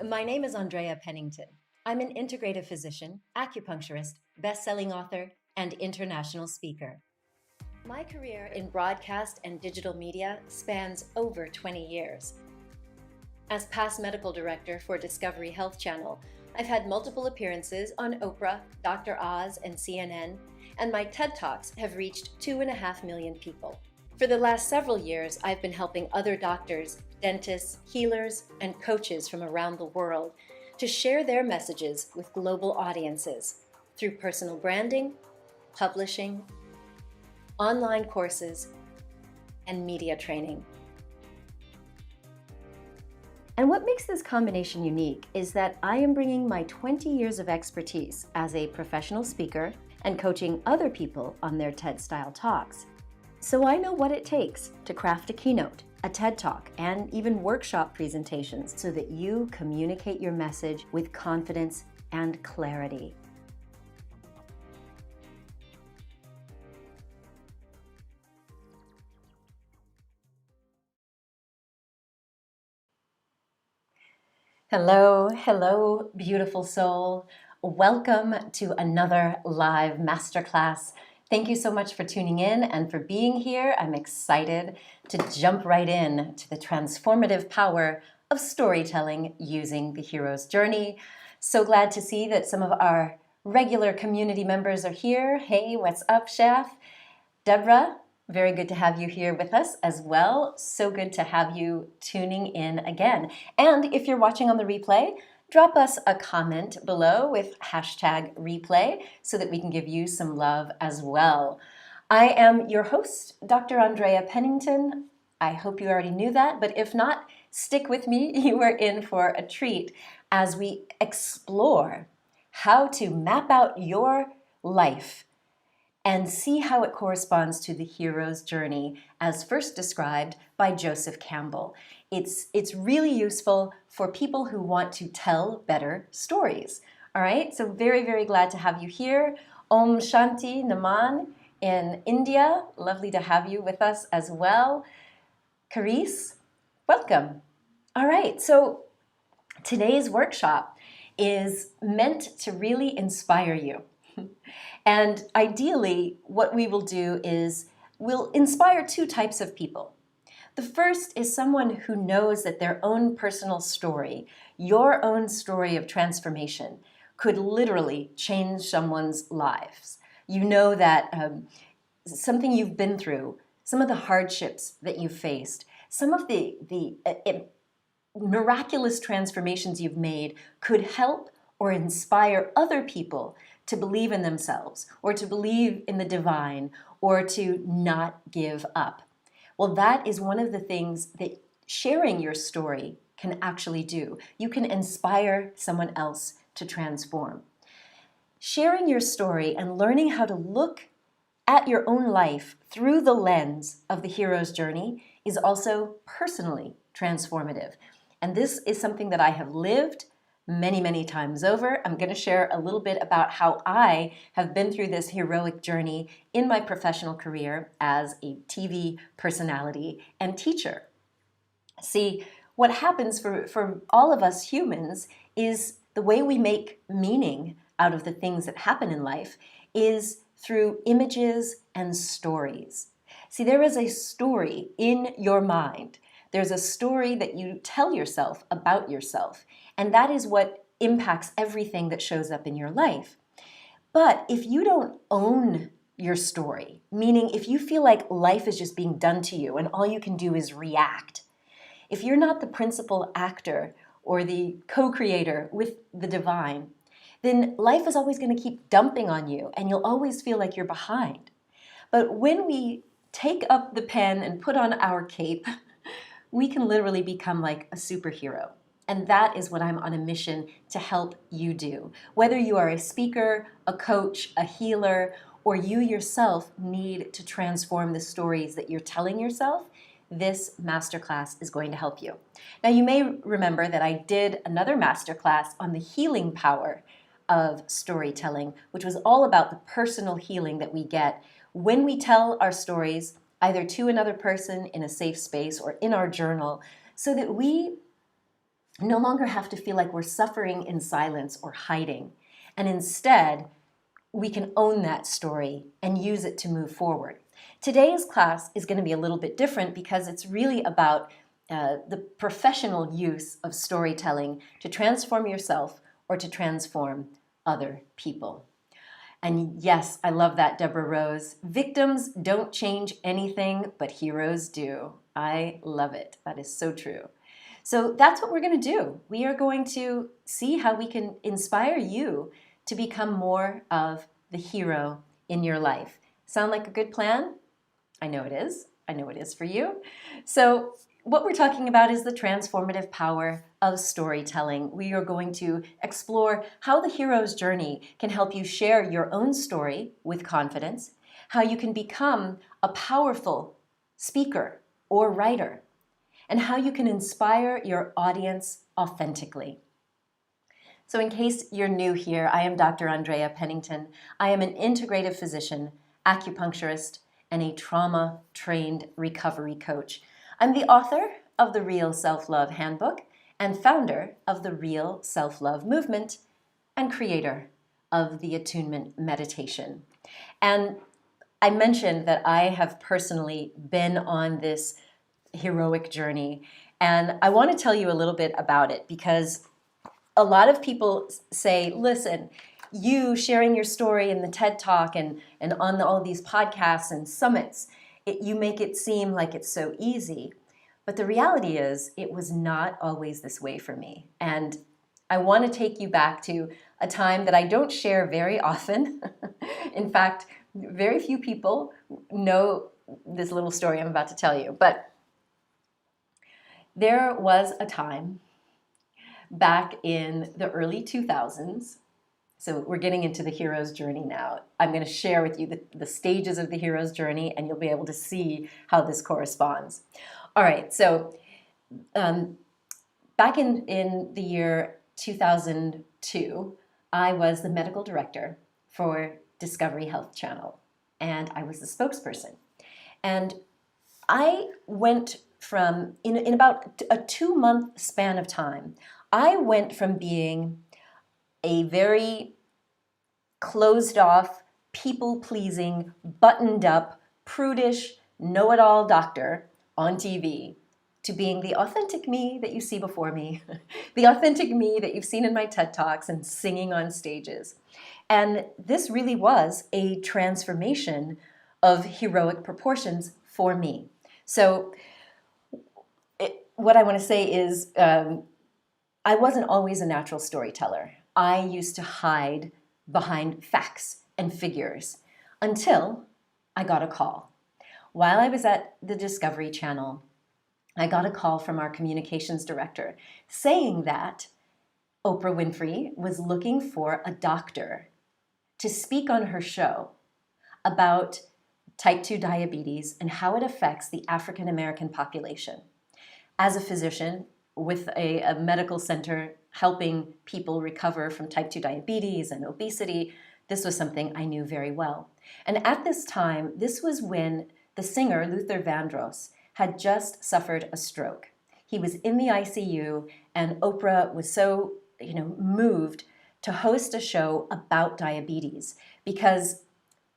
My name is Andrea Pennington. I'm an integrative physician, acupuncturist, best-selling author, and international speaker. My career in broadcast and digital media spans over 20 years. As past medical director for Discovery Health Channel, I've had multiple appearances on Oprah, Dr. Oz, and CNN, and my TED Talks have reached 2.5 million people. For the last several years, I've been helping other doctors, dentists, healers, and coaches from around the world to share their messages with global audiences through personal branding, publishing, online courses, and media training. And what makes this combination unique is that I am bringing my 20 years of expertise as a professional speaker and coaching other people on their TED-style talks. So I know what it takes to craft a keynote, a TED Talk, and even workshop presentations so that you communicate your message with confidence and clarity. Hello, beautiful soul. Welcome to another live masterclass. Thank you so much for tuning in and for being here. I'm excited to jump right in to the transformative power of storytelling using the hero's journey. So glad to see that some of our regular community members are here. Hey, what's up, Chef? Deborah, very good to have you here with us as well. So good to have you tuning in again. And if you're watching on the replay, drop us a comment below with #replay so that we can give you some love as well. I am your host, Dr. Andrea Pennington. I hope you already knew that, but if not, stick with me. You are in for a treat as we explore how to map out your life and see how it corresponds to the hero's journey as first described by Joseph Campbell. It's really useful for people who want to tell better stories. All right, so very, very glad to have you here. Om Shanti Naman in India. Lovely to have you with us as well. Caris, welcome. All right, so today's workshop is meant to really inspire you. And ideally, what we will do is we'll inspire two types of people. The first is someone who knows that their own personal story, your own story of transformation, could literally change someone's lives. You know that something you've been through, some of the hardships that you've faced, some of the miraculous transformations you've made could help or inspire other people to believe in themselves, or to believe in the divine, or to not give up. Well, that is one of the things that sharing your story can actually do. You can inspire someone else to transform. Sharing your story and learning how to look at your own life through the lens of the hero's journey is also personally transformative. And this is something that I have lived many, many times over. I'm going to share a little bit about how I have been through this heroic journey in my professional career as a TV personality and teacher. See, what happens for all of us humans is the way we make meaning out of the things that happen in life is through images and stories. See, there is a story in your mind. There's a story that you tell yourself about yourself, and that is what impacts everything that shows up in your life. But if you don't own your story, meaning if you feel like life is just being done to you and all you can do is react, if you're not the principal actor or the co-creator with the divine, then life is always going to keep dumping on you and you'll always feel like you're behind. But when we take up the pen and put on our cape, we can literally become like a superhero. And that is what I'm on a mission to help you do. Whether you are a speaker, a coach, a healer, or you yourself need to transform the stories that you're telling yourself, this masterclass is going to help you. Now, you may remember that I did another masterclass on the healing power of storytelling, which was all about the personal healing that we get when we tell our stories either to another person in a safe space or in our journal, so that we no longer have to feel like we're suffering in silence or hiding. And instead, we can own that story and use it to move forward. Today's class is going to be a little bit different because it's really about the professional use of storytelling to transform yourself or to transform other people. And yes, I love that, Deborah Rose. Victims don't change anything, but heroes do. I love it. That is so true. So that's what we're going to do. We are going to see how we can inspire you to become more of the hero in your life. Sound like a good plan? I know it is. I know it is for you. So what we're talking about is the transformative power of storytelling. We are going to explore how the hero's journey can help you share your own story with confidence, how you can become a powerful speaker or writer, and how you can inspire your audience authentically. So in case you're new here, I am Dr. Andrea Pennington. I am an integrative physician, acupuncturist, and a trauma-trained recovery coach. I'm the author of the Real Self-Love Handbook and founder of the Real Self-Love Movement and creator of the Attunement Meditation. And I mentioned that I have personally been on this heroic journey, and I want to tell you a little bit about it because a lot of people say, listen, you sharing your story in the TED Talk and on all of these podcasts and summits, you make it seem like it's so easy. But the reality is it was not always this way for me. And I want to take you back to a time that I don't share very often. In fact, very few people know this little story I'm about to tell you. But there was a time back in the early 2000s. So we're getting into the hero's journey now. I'm going to share with you the stages of the hero's journey, and you'll be able to see how this corresponds. All right, so back in the year 2002, I was the medical director for Discovery Health Channel, and I was the spokesperson. And I went from, in about a 2-month span of time, I went from being a very closed off, people-pleasing, buttoned-up, prudish, know-it-all doctor on TV to being the authentic me that you see before me, the authentic me that you've seen in my TED Talks and singing on stages. And this really was a transformation of heroic proportions for me. So what I want to say is I wasn't always a natural storyteller. I used to hide behind facts and figures until I got a call. While I was at the Discovery Channel, I got a call from our communications director saying that Oprah Winfrey was looking for a doctor to speak on her show about type 2 diabetes and how it affects the African American population. As a physician with a medical center helping people recover from type 2 diabetes and obesity, this was something I knew very well. And at this time, this was when the singer Luther Vandross had just suffered a stroke. He was in the ICU, and Oprah was so moved to host a show about diabetes because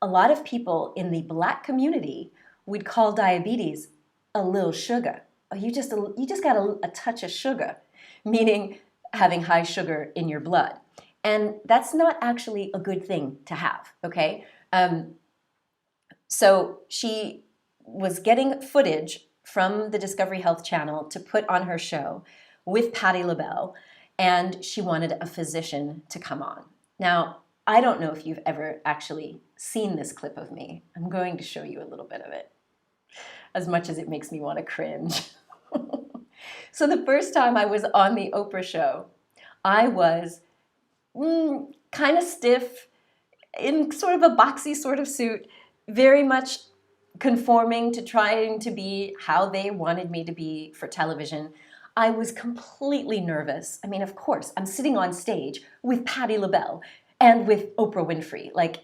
a lot of people in the Black community would call diabetes a little sugar. Oh, you just got a touch of sugar, meaning having high sugar in your blood. And that's not actually a good thing to have, okay? So she was getting footage from the Discovery Health Channel to put on her show with Patti LaBelle, and she wanted a physician to come on. Now, I don't know if you've ever actually seen this clip of me. I'm going to show you a little bit of it, as much as it makes me want to cringe. So the first time I was on the Oprah show, I was kind of stiff, in sort of a boxy sort of suit, very much conforming to trying to be how they wanted me to be for television. I was completely nervous. I mean, of course, I'm sitting on stage with Patti LaBelle and with Oprah Winfrey. Like,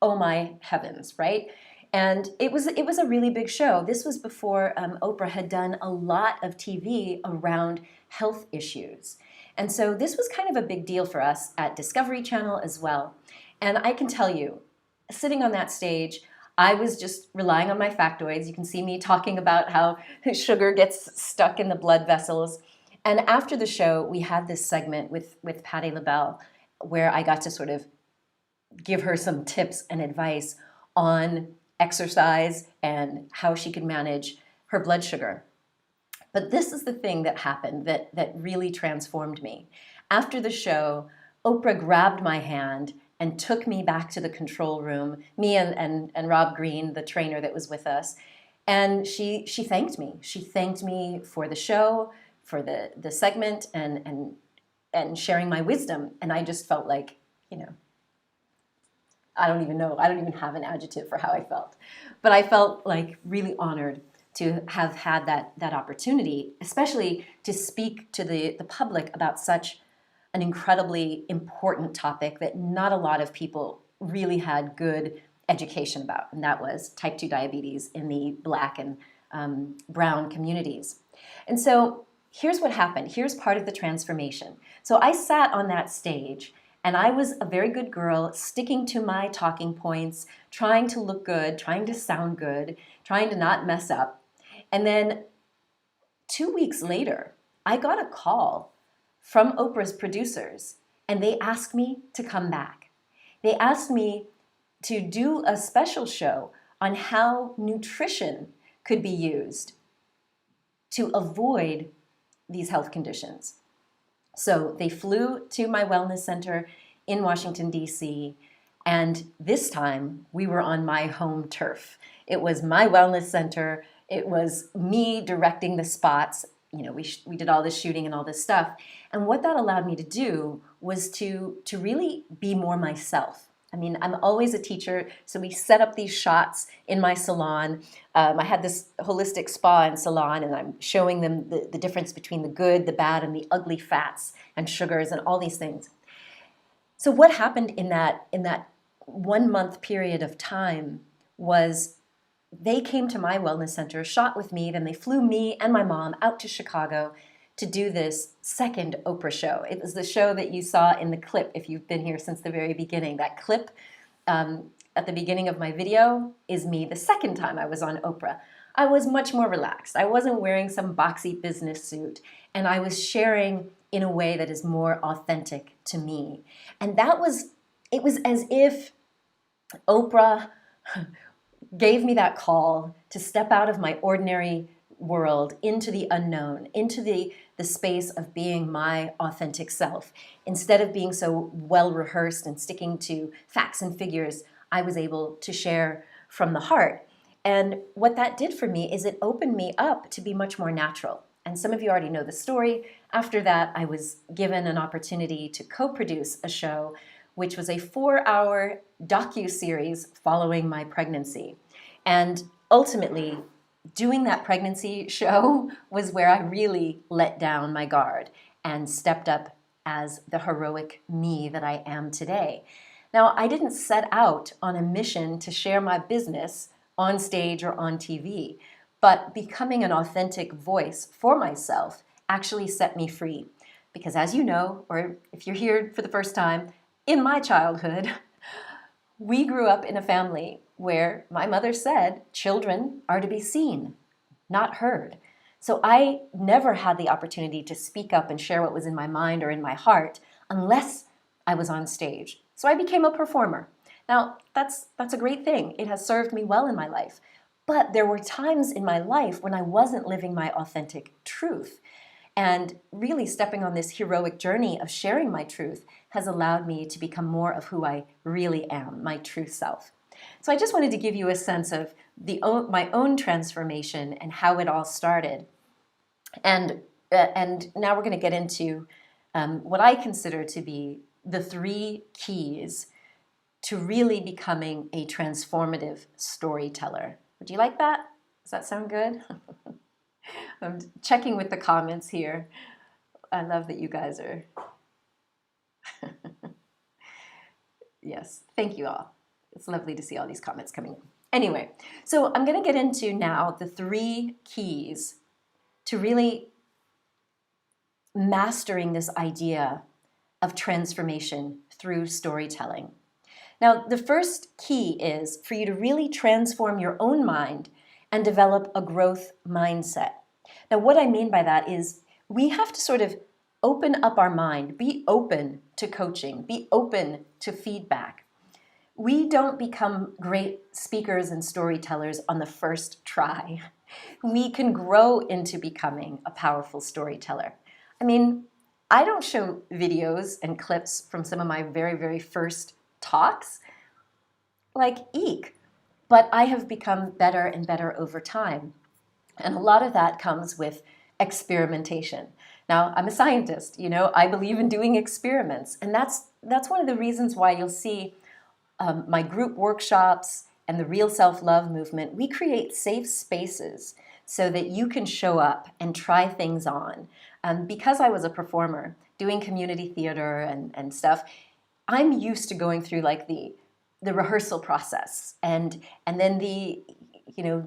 oh my heavens, right? And it was a really big show. This was before Oprah had done a lot of TV around health issues. And so this was kind of a big deal for us at Discovery Channel as well. And I can tell you, sitting on that stage, I was just relying on my factoids. You can see me talking about how sugar gets stuck in the blood vessels. And after the show, we had this segment with Patti LaBelle where I got to sort of give her some tips and advice on exercise and how she could manage her blood sugar. But this is the thing that happened that really transformed me. After the show, Oprah grabbed my hand and took me back to the control room, me and Rob Green, the trainer that was with us. And she thanked me. She thanked me for the show, for the segment, and sharing my wisdom. And I just felt like, I don't even know. I don't even have an adjective for how I felt. But I felt like really honored to have had that opportunity, especially to speak to the public about such an incredibly important topic that not a lot of people really had good education about, and that was type 2 diabetes in the Black and brown communities. And so here's what happened. Here's part of the transformation. So I sat on that stage, and I was a very good girl, sticking to my talking points, trying to look good, trying to sound good, trying to not mess up. And then 2 weeks later, I got a call from Oprah's producers, and they asked me to come back. They asked me to do a special show on how nutrition could be used to avoid these health conditions. So they flew to my wellness center in Washington, D.C., and this time we were on my home turf. It was my wellness center. It was me directing the spots. We did all this shooting and all this stuff. And what that allowed me to do was to really be more myself. I mean, I'm always a teacher, so we set up these shots in my salon. I had this holistic spa and salon, and I'm showing them the difference between the good, the bad, and the ugly fats and sugars and all these things. So what happened in that 1 month period of time was they came to my wellness center, shot with me, then they flew me and my mom out to Chicago to do this second Oprah show. It was the show that you saw in the clip, if you've been here since the very beginning. That clip at the beginning of my video is me the second time I was on Oprah. I was much more relaxed. I wasn't wearing some boxy business suit, and I was sharing in a way that is more authentic to me. And it was as if Oprah gave me that call to step out of my ordinary world into the unknown, into the space of being my authentic self. Instead of being so well rehearsed and sticking to facts and figures, I was able to share from the heart. And what that did for me is it opened me up to be much more natural. And some of you already know the story. After that, I was given an opportunity to co-produce a show, which was a 4-hour docu-series following my pregnancy. And ultimately, doing that pregnancy show was where I really let down my guard and stepped up as the heroic me that I am today. Now, I didn't set out on a mission to share my business on stage or on TV, but becoming an authentic voice for myself actually set me free. Because as you know, or if you're here for the first time, in my childhood, we grew up in a family where my mother said children are to be seen, not heard. So I never had the opportunity to speak up and share what was in my mind or in my heart unless I was on stage. So I became a performer. Now, that's a great thing. It has served me well in my life. But there were times in my life when I wasn't living my authentic truth. And really stepping on this heroic journey of sharing my truth has allowed me to become more of who I really am, my true self. So I just wanted to give you a sense of my own transformation and how it all started. And now we're going to get into what I consider to be the 3 keys to really becoming a transformative storyteller. Would you like that? Does that sound good? I'm checking with the comments here. I love that you guys are. Yes, thank you all. It's lovely to see all these comments coming in. Anyway, so I'm going to get into now the 3 keys to really mastering this idea of transformation through storytelling. Now, the first key is for you to really transform your own mind and develop a growth mindset. Now, what I mean by that is we have to sort of open up our mind, be open to coaching, be open to feedback. We don't become great speakers and storytellers on the first try. We can grow into becoming a powerful storyteller. I mean, I don't show videos and clips from some of my very, very first talks, like eek, but I have become better and better over time. And a lot of that comes with experimentation. Now, I'm a scientist, I believe in doing experiments. And that's one of the reasons why you'll see my group workshops and the Real Self-Love movement, we create safe spaces so that you can show up and try things on. Because I was a performer doing community theater and stuff, I'm used to going through like the rehearsal process and then the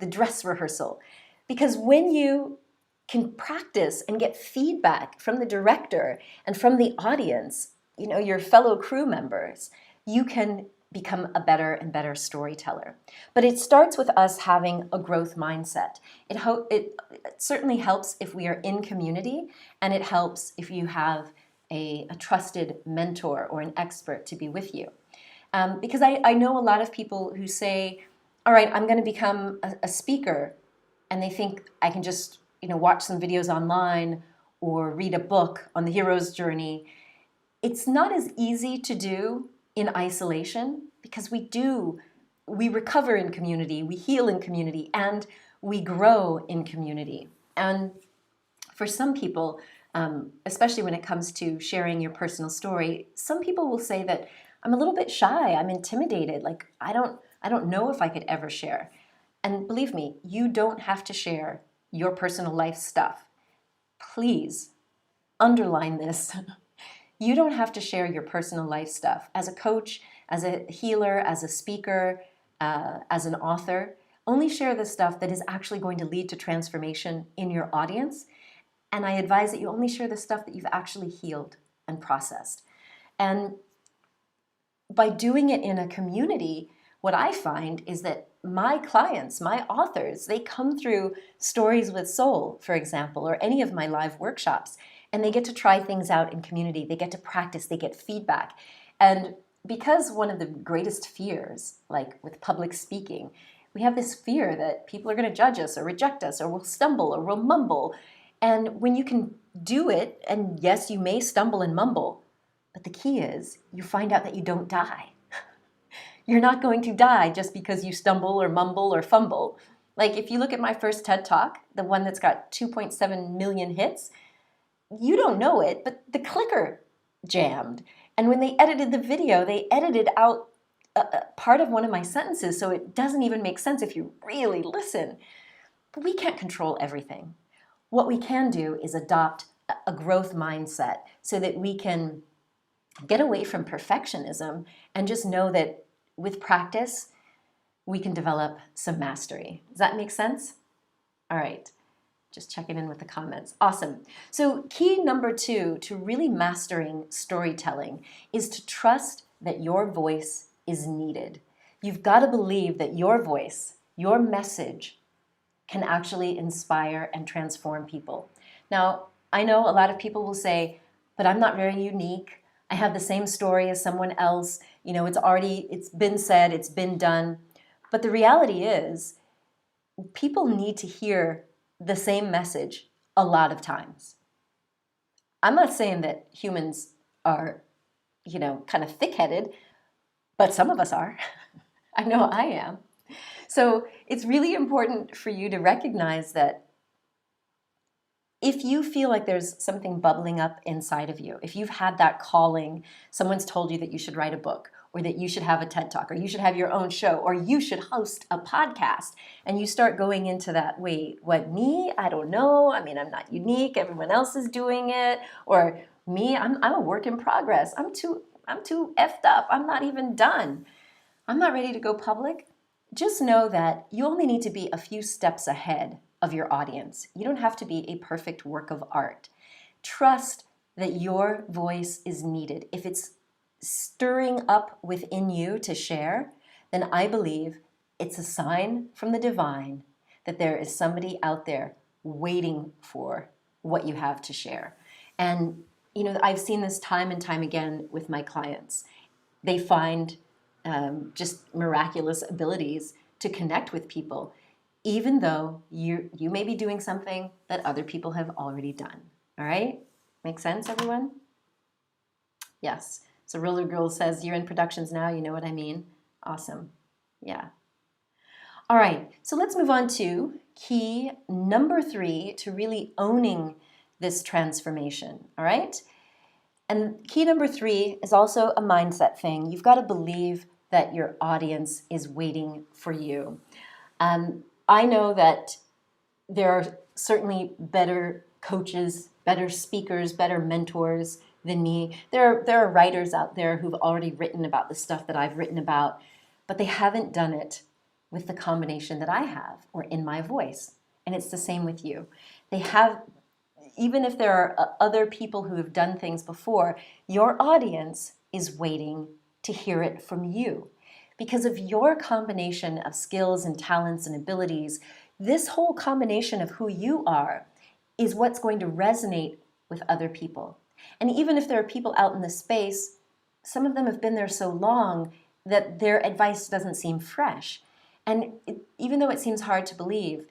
dress rehearsal. Because when you can practice and get feedback from the director and from the audience, your fellow crew members, you can become a better and better storyteller. But it starts with us having a growth mindset. It certainly helps if we are in community, and it helps if you have a trusted mentor or an expert to be with you. Because I know a lot of people who say, all right, I'm going to become a speaker, and they think I can just watch some videos online or read a book on the hero's journey. It's not as easy to do in isolation, because we recover in community, we heal in community, and we grow in community. And for some people, especially when it comes to sharing your personal story, some people will say that I'm a little bit shy, I'm intimidated, like I don't know if I could ever share. And believe me, you don't have to share your personal life stuff. Please underline this. You don't have to share your personal life stuff. As a coach, as a healer, as a speaker, as an author, only share the stuff that is actually going to lead to transformation in your audience. And I advise that you only share the stuff that you've actually healed and processed. And by doing it in a community, what I find is that my clients, my authors, they come through Stories with Soul, for example, or any of my live workshops, and they get to try things out in community. They get to practice, they get feedback. And because one of the greatest fears, like with public speaking, we have this fear that people are going to judge us or reject us, or we'll stumble or we'll mumble. And when you can do it, and yes, you may stumble and mumble, but the key is you find out that you don't die. You're not going to die just because you stumble or mumble or fumble. Like if you look at my first TED Talk, the one that's got 2.7 million hits, you don't know it, but the clicker jammed. And when they edited the video, they edited out a part of one of my sentences, so it doesn't even make sense if you really listen. But we can't control everything. What we can do is adopt a growth mindset so that we can get away from perfectionism and just know that with practice, we can develop some mastery. Does that make sense? All right. Just checking in with the comments. Awesome. So key number 2 to really mastering storytelling is to trust that your voice is needed. You've got to believe that your voice, your message, can actually inspire and transform people. Now, I know a lot of people will say, but I'm not very unique. I have the same story as someone else. It's been said, it's been done. But the reality is, people need to hear the same message a lot of times. I'm not saying that humans are, kind of thick-headed, but some of us are. I know I am. So it's really important for you to recognize that if you feel like there's something bubbling up inside of you, if you've had that calling, someone's told you that you should write a book, or that you should have a TED Talk, or you should have your own show, or you should host a podcast, and you start going into that, wait, what, me? I don't know. I mean, I'm not unique. Everyone else is doing it. Or me, I'm a work in progress. I'm too effed up. I'm not even done. I'm not ready to go public. Just know that you only need to be a few steps ahead of your audience. You don't have to be a perfect work of art. Trust that your voice is needed. If it's stirring up within you to share, then I believe it's a sign from the divine that there is somebody out there waiting for what you have to share. And, I've seen this time and time again with my clients. They find just miraculous abilities to connect with people, even though you may be doing something that other people have already done. All right? Make sense, everyone? Yes. So Roller Girl says, you're in productions now, you know what I mean? Awesome. Yeah. All right. So let's move on to key number 3 to really owning this transformation. All right? And key number 3 is also a mindset thing. You've got to believe that your audience is waiting for you. I know that there are certainly better coaches, better speakers, better mentors than me. There are writers out there who've already written about the stuff that I've written about, but they haven't done it with the combination that I have, or in my voice. And it's the same with you. They have, even if there are other people who have done things before, your audience is waiting to hear it from you. Because of your combination of skills and talents and abilities, this whole combination of who you are is what's going to resonate with other people. And even if there are people out in the space, some of them have been there so long that their advice doesn't seem fresh. And even though it seems hard to believe,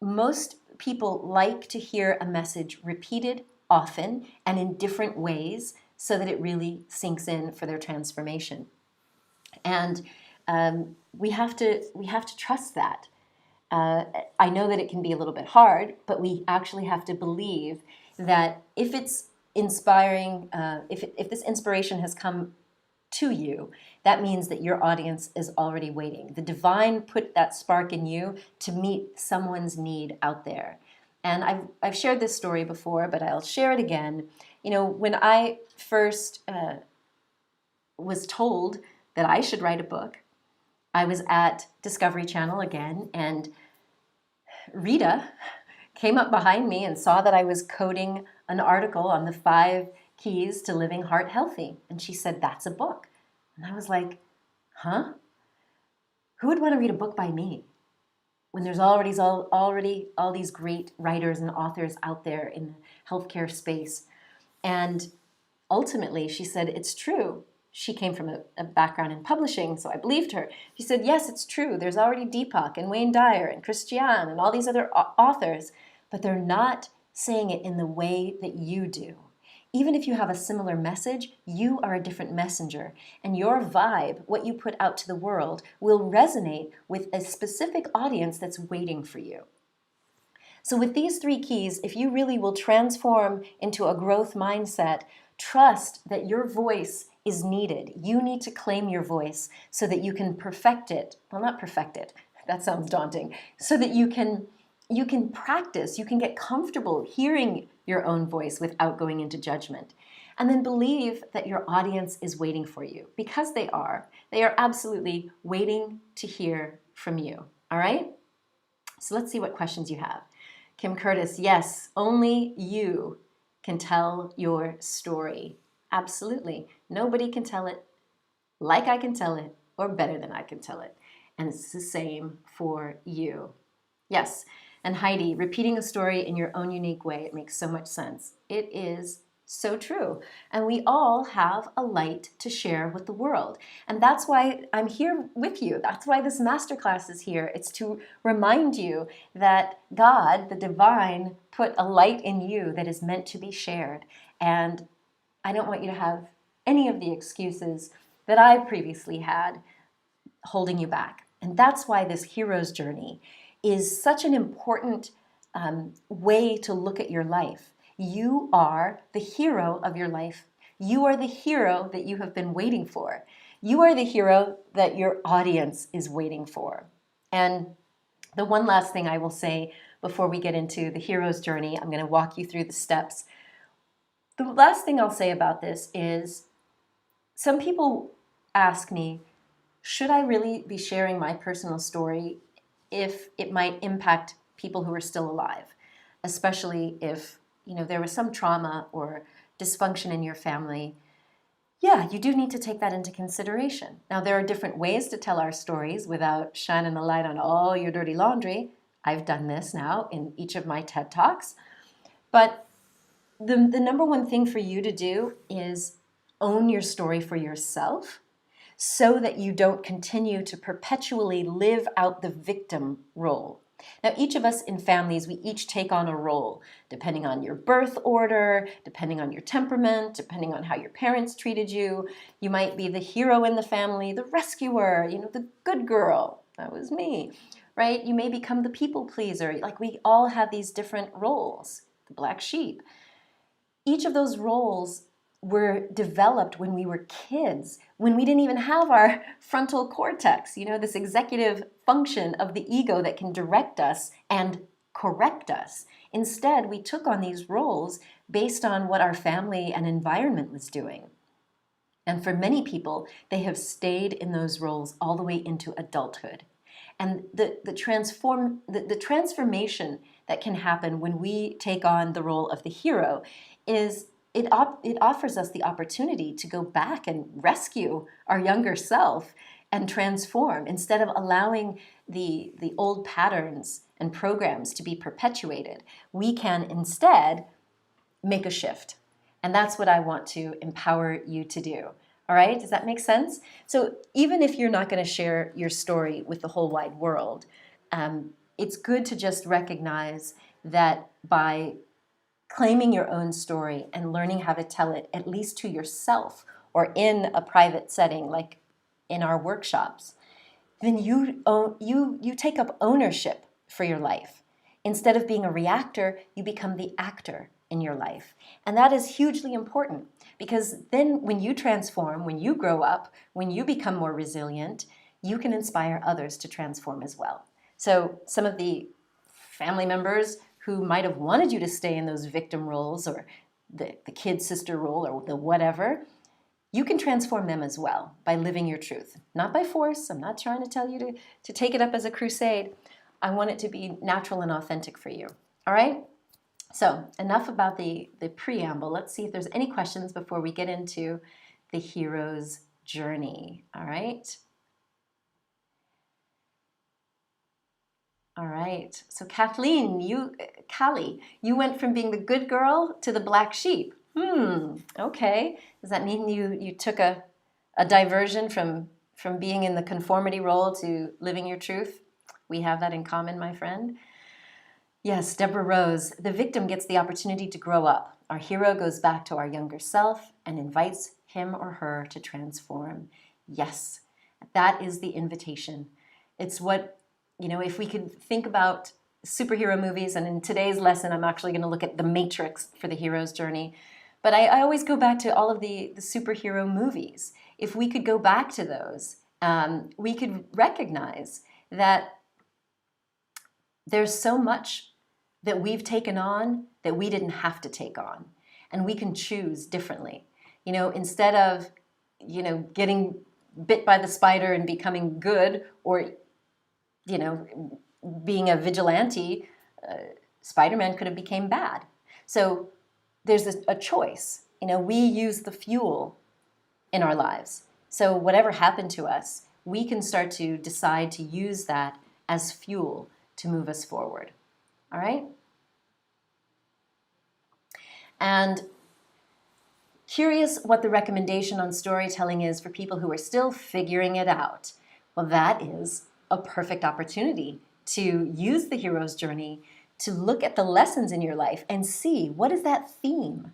most people like to hear a message repeated often and in different ways so that it really sinks in for their transformation. And we have to trust that. I know that it can be a little bit hard, but we actually have to believe that if it's inspiring, if this inspiration has come to you, that means that your audience is already waiting. The divine put that spark in you to meet someone's need out there. And I've shared this story before, but I'll share it again. When I first was told that I should write a book, I was at Discovery Channel again, and Rita came up behind me and saw that I was coding an article on the 5 keys to living heart healthy. And she said, that's a book. And I was like, huh? Who would want to read a book by me when there's already all these great writers and authors out there in the healthcare space? And ultimately, she said, it's true. She came from a background in publishing, so I believed her. She said, yes, it's true. There's already Deepak and Wayne Dyer and Christiane and all these other authors, but they're not saying it in the way that you do. Even if you have a similar message, you are a different messenger. And your vibe, what you put out to the world, will resonate with a specific audience that's waiting for you. So with these 3 keys, if you really will transform into a growth mindset, trust that your voice is needed. You need to claim your voice so that you can perfect it. Well, not perfect it. That sounds daunting. So that you can practice, you can get comfortable hearing your own voice without going into judgment. And then believe that your audience is waiting for you, because they are. They are absolutely waiting to hear from you. All right? So let's see what questions you have. Kim Curtis, yes, only you can tell your story. Absolutely. Nobody can tell it like I can tell it, or better than I can tell it. And it's the same for you. Yes. And Heidi, repeating a story in your own unique way, it makes so much sense. It is so true. And we all have a light to share with the world. And that's why I'm here with you. That's why this masterclass is here. It's to remind you that God, the divine, put a light in you that is meant to be shared. And I don't want you to have any of the excuses that I previously had holding you back. And that's why this hero's journey is such an important way to look at your life. You are the hero of your life. You are the hero that you have been waiting for. You are the hero that your audience is waiting for. And the one last thing I will say before we get into the hero's journey, I'm going to walk you through the steps. The last thing I'll say about this is some people ask me, should I really be sharing my personal story if it might impact people who are still alive, especially if there was some trauma or dysfunction in your family? Yeah, you do need to take that into consideration. Now, there are different ways to tell our stories without shining the light on all your dirty laundry. I've done this now in each of my TED Talks. But the number one thing for you to do is own your story for yourself so that you don't continue to perpetually live out the victim role. Now, each of us in families, we each take on a role, depending on your birth order, depending on your temperament, depending on how your parents treated you. You might be the hero in the family, the rescuer, the good girl. That was me, right? You may become the people pleaser. Like, we all have these different roles, the black sheep. Each of those roles were developed when we were kids, when we didn't even have our frontal cortex, this executive function of the ego that can direct us and correct us. Instead, we took on these roles based on what our family and environment was doing. And for many people, they have stayed in those roles all the way into adulthood. And the transformation that can happen when we take on the role of the hero is it offers us the opportunity to go back and rescue our younger self and transform instead of allowing the old patterns and programs to be perpetuated. We can instead make a shift. And that's what I want to empower you to do. All right, does that make sense? So even if you're not going to share your story with the whole wide world, it's good to just recognize that by claiming your own story and learning how to tell it, at least to yourself or in a private setting, like in our workshops, then you take up ownership for your life. Instead of being a reactor, you become the actor in your life. And that is hugely important because then when you transform, when you grow up, when you become more resilient, you can inspire others to transform as well. So some of the family members who might have wanted you to stay in those victim roles or the kid sister role or the whatever, you can transform them as well by living your truth. Not by force. I'm not trying to tell you to take it up as a crusade. I want it to be natural and authentic for you. All right? So enough about the preamble. Let's see if there's any questions before we get into the hero's journey. All right? All right. So Kathleen, Callie, you went from being the good girl to the black sheep. Okay. Does that mean you took a diversion from being in the conformity role to living your truth? We have that in common, my friend. Yes, Deborah Rose, the victim gets the opportunity to grow up. Our hero goes back to our younger self and invites him or her to transform. Yes, that is the invitation. It's what, if we could think about superhero movies, and in today's lesson, I'm actually going to look at the Matrix for the hero's journey. But I always go back to all of the superhero movies. If we could go back to those, we could recognize that there's so much that we've taken on that we didn't have to take on. And we can choose differently. Instead of, getting bit by the spider and becoming good or, being a vigilante, Spider-Man could have became bad. So there's a choice. We use the fuel in our lives. So whatever happened to us, we can start to decide to use that as fuel to move us forward. All right? And curious what the recommendation on storytelling is for people who are still figuring it out. Well, that is a perfect opportunity to use the hero's journey to look at the lessons in your life and see what is that theme.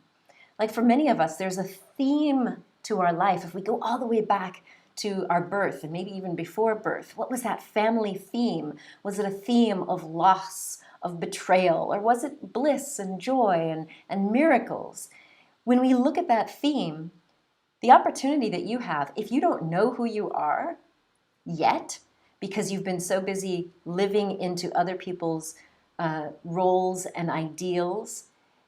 Like for many of us, there's a theme to our life. If we go all the way back to our birth and maybe even before birth, what was that family theme? Was it a theme of loss, of betrayal, or was it bliss and joy and miracles? When we look at that theme, the opportunity that you have, if you don't know who you are yet, because you've been so busy living into other people's roles and ideals,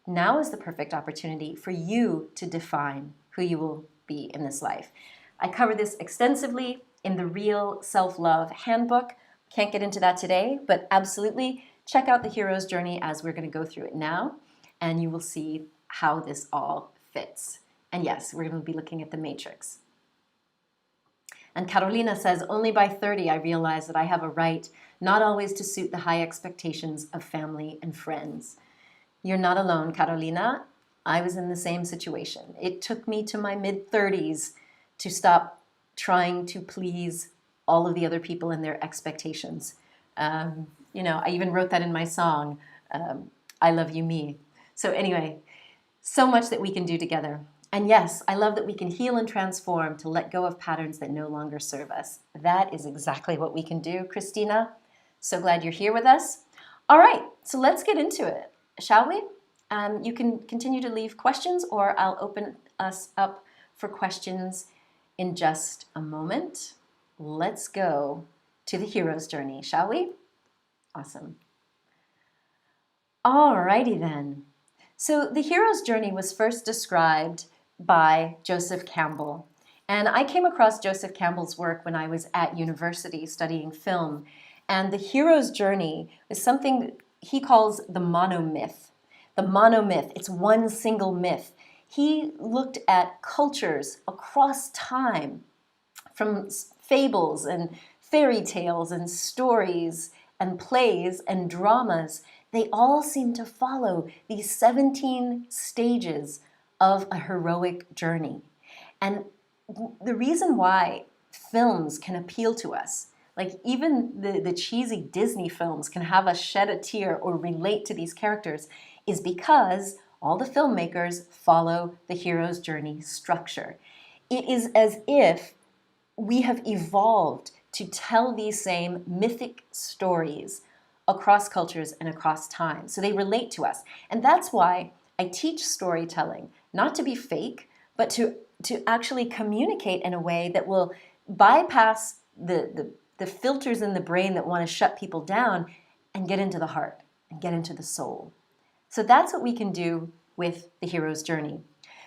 now is the perfect opportunity for you to define who you will be in this life. I cover this extensively in the Real Self-Love Handbook. Can't get into that today, but absolutely check out the hero's journey as we're going to go through it now, and you will see how this all fits. And yes, we're going to be looking at the matrix. And Carolina says, only by 30 I realized that I have a right not always to suit the high expectations of family and friends. You're not alone, Carolina. I was in the same situation. It took me to my mid-30s to stop trying to please all of the other people and their expectations. I even wrote that in my song, I Love You Me. So anyway, so much that we can do together. And yes, I love that we can heal and transform to let go of patterns that no longer serve us. That is exactly what we can do, Christina. So glad you're here with us. All right, so let's get into it, shall we? You can continue to leave questions, or I'll open us up for questions in just a moment. Let's go to the hero's journey, shall we? Awesome. All righty then. So the hero's journey was first described by Joseph Campbell. And I came across Joseph Campbell's work when I was at university studying film. And the hero's journey is something he calls the monomyth. The monomyth, it's one single myth. He looked at cultures across time, from fables and fairy tales and stories and plays and dramas. They all seem to follow these 17 stages of a heroic journey. And the reason why films can appeal to us, like even the cheesy Disney films can have us shed a tear or relate to these characters, is because all the filmmakers follow the hero's journey structure. It is as if we have evolved to tell these same mythic stories across cultures and across time. So they relate to us. And that's why I teach storytelling, not to be fake, but to actually communicate in a way that will bypass the filters in the brain that want to shut people down and get into the heart and get into the soul. So that's what we can do with the hero's journey.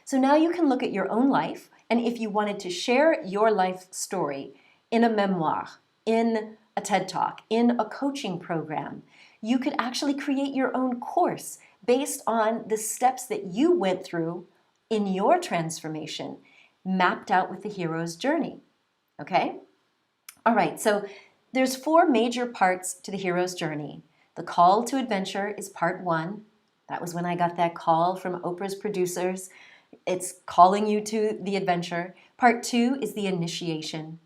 So now you can look at your own life, and if you wanted to share your life story in a memoir, in a TED Talk, in a coaching program, you could actually create your own course based on the steps that you went through in your transformation, mapped out with the hero's journey. Okay? All right, so there's 4 major parts to the hero's journey. The call to adventure is part 1. That was when I got that call from Oprah's producers. It's calling you to the adventure. Part 2 is the initiation.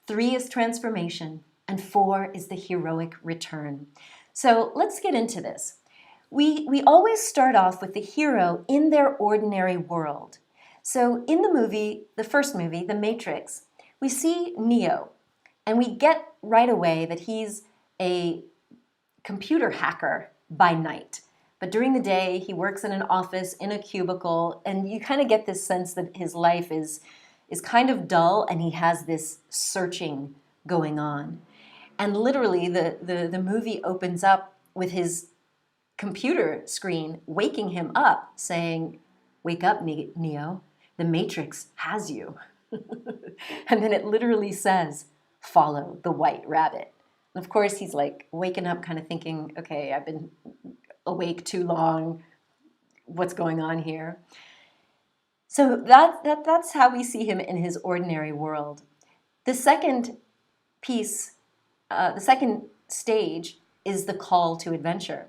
3 is transformation. And 4 is the heroic return. So let's get into this. We always start off with the hero in their ordinary world. So in the movie, the first movie, The Matrix, we see Neo, and we get right away that he's a computer hacker by night. But during the day, he works in an office, in a cubicle, and you kind of get this sense that his life is kind of dull, and he has this searching going on. And literally, the movie opens up with his computer screen waking him up, saying, "Wake up, Neo, the Matrix has you." And then it literally says, "Follow the white rabbit." And of course, he's like waking up kind of thinking, okay, I've been awake too long. What's going on here? So that's how we see him in his ordinary world. The second piece, the second stage is the call to adventure.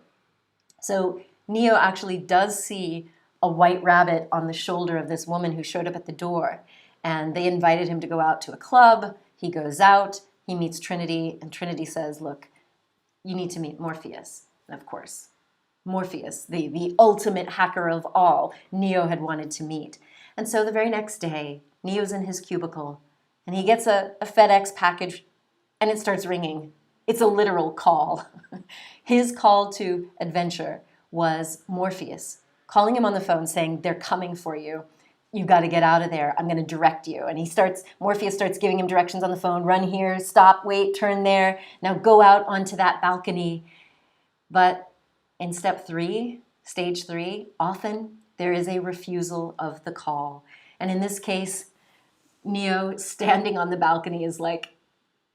So Neo actually does see a white rabbit on the shoulder of this woman who showed up at the door. And they invited him to go out to a club. He goes out, he meets Trinity, and Trinity says, look, you need to meet Morpheus. And of course, Morpheus, the ultimate hacker of all, Neo had wanted to meet. And so the very next day, Neo's in his cubicle, and he gets a FedEx package, and it starts ringing. It's a literal call. His call to adventure was Morpheus, calling him on the phone saying, they're coming for you. You got to get out of there. I'm going to direct you. And Morpheus starts giving him directions on the phone. Run here, stop, wait, turn there. Now go out onto that balcony. But in step 3, stage 3, often there is a refusal of the call. And in this case, Neo standing on the balcony is like,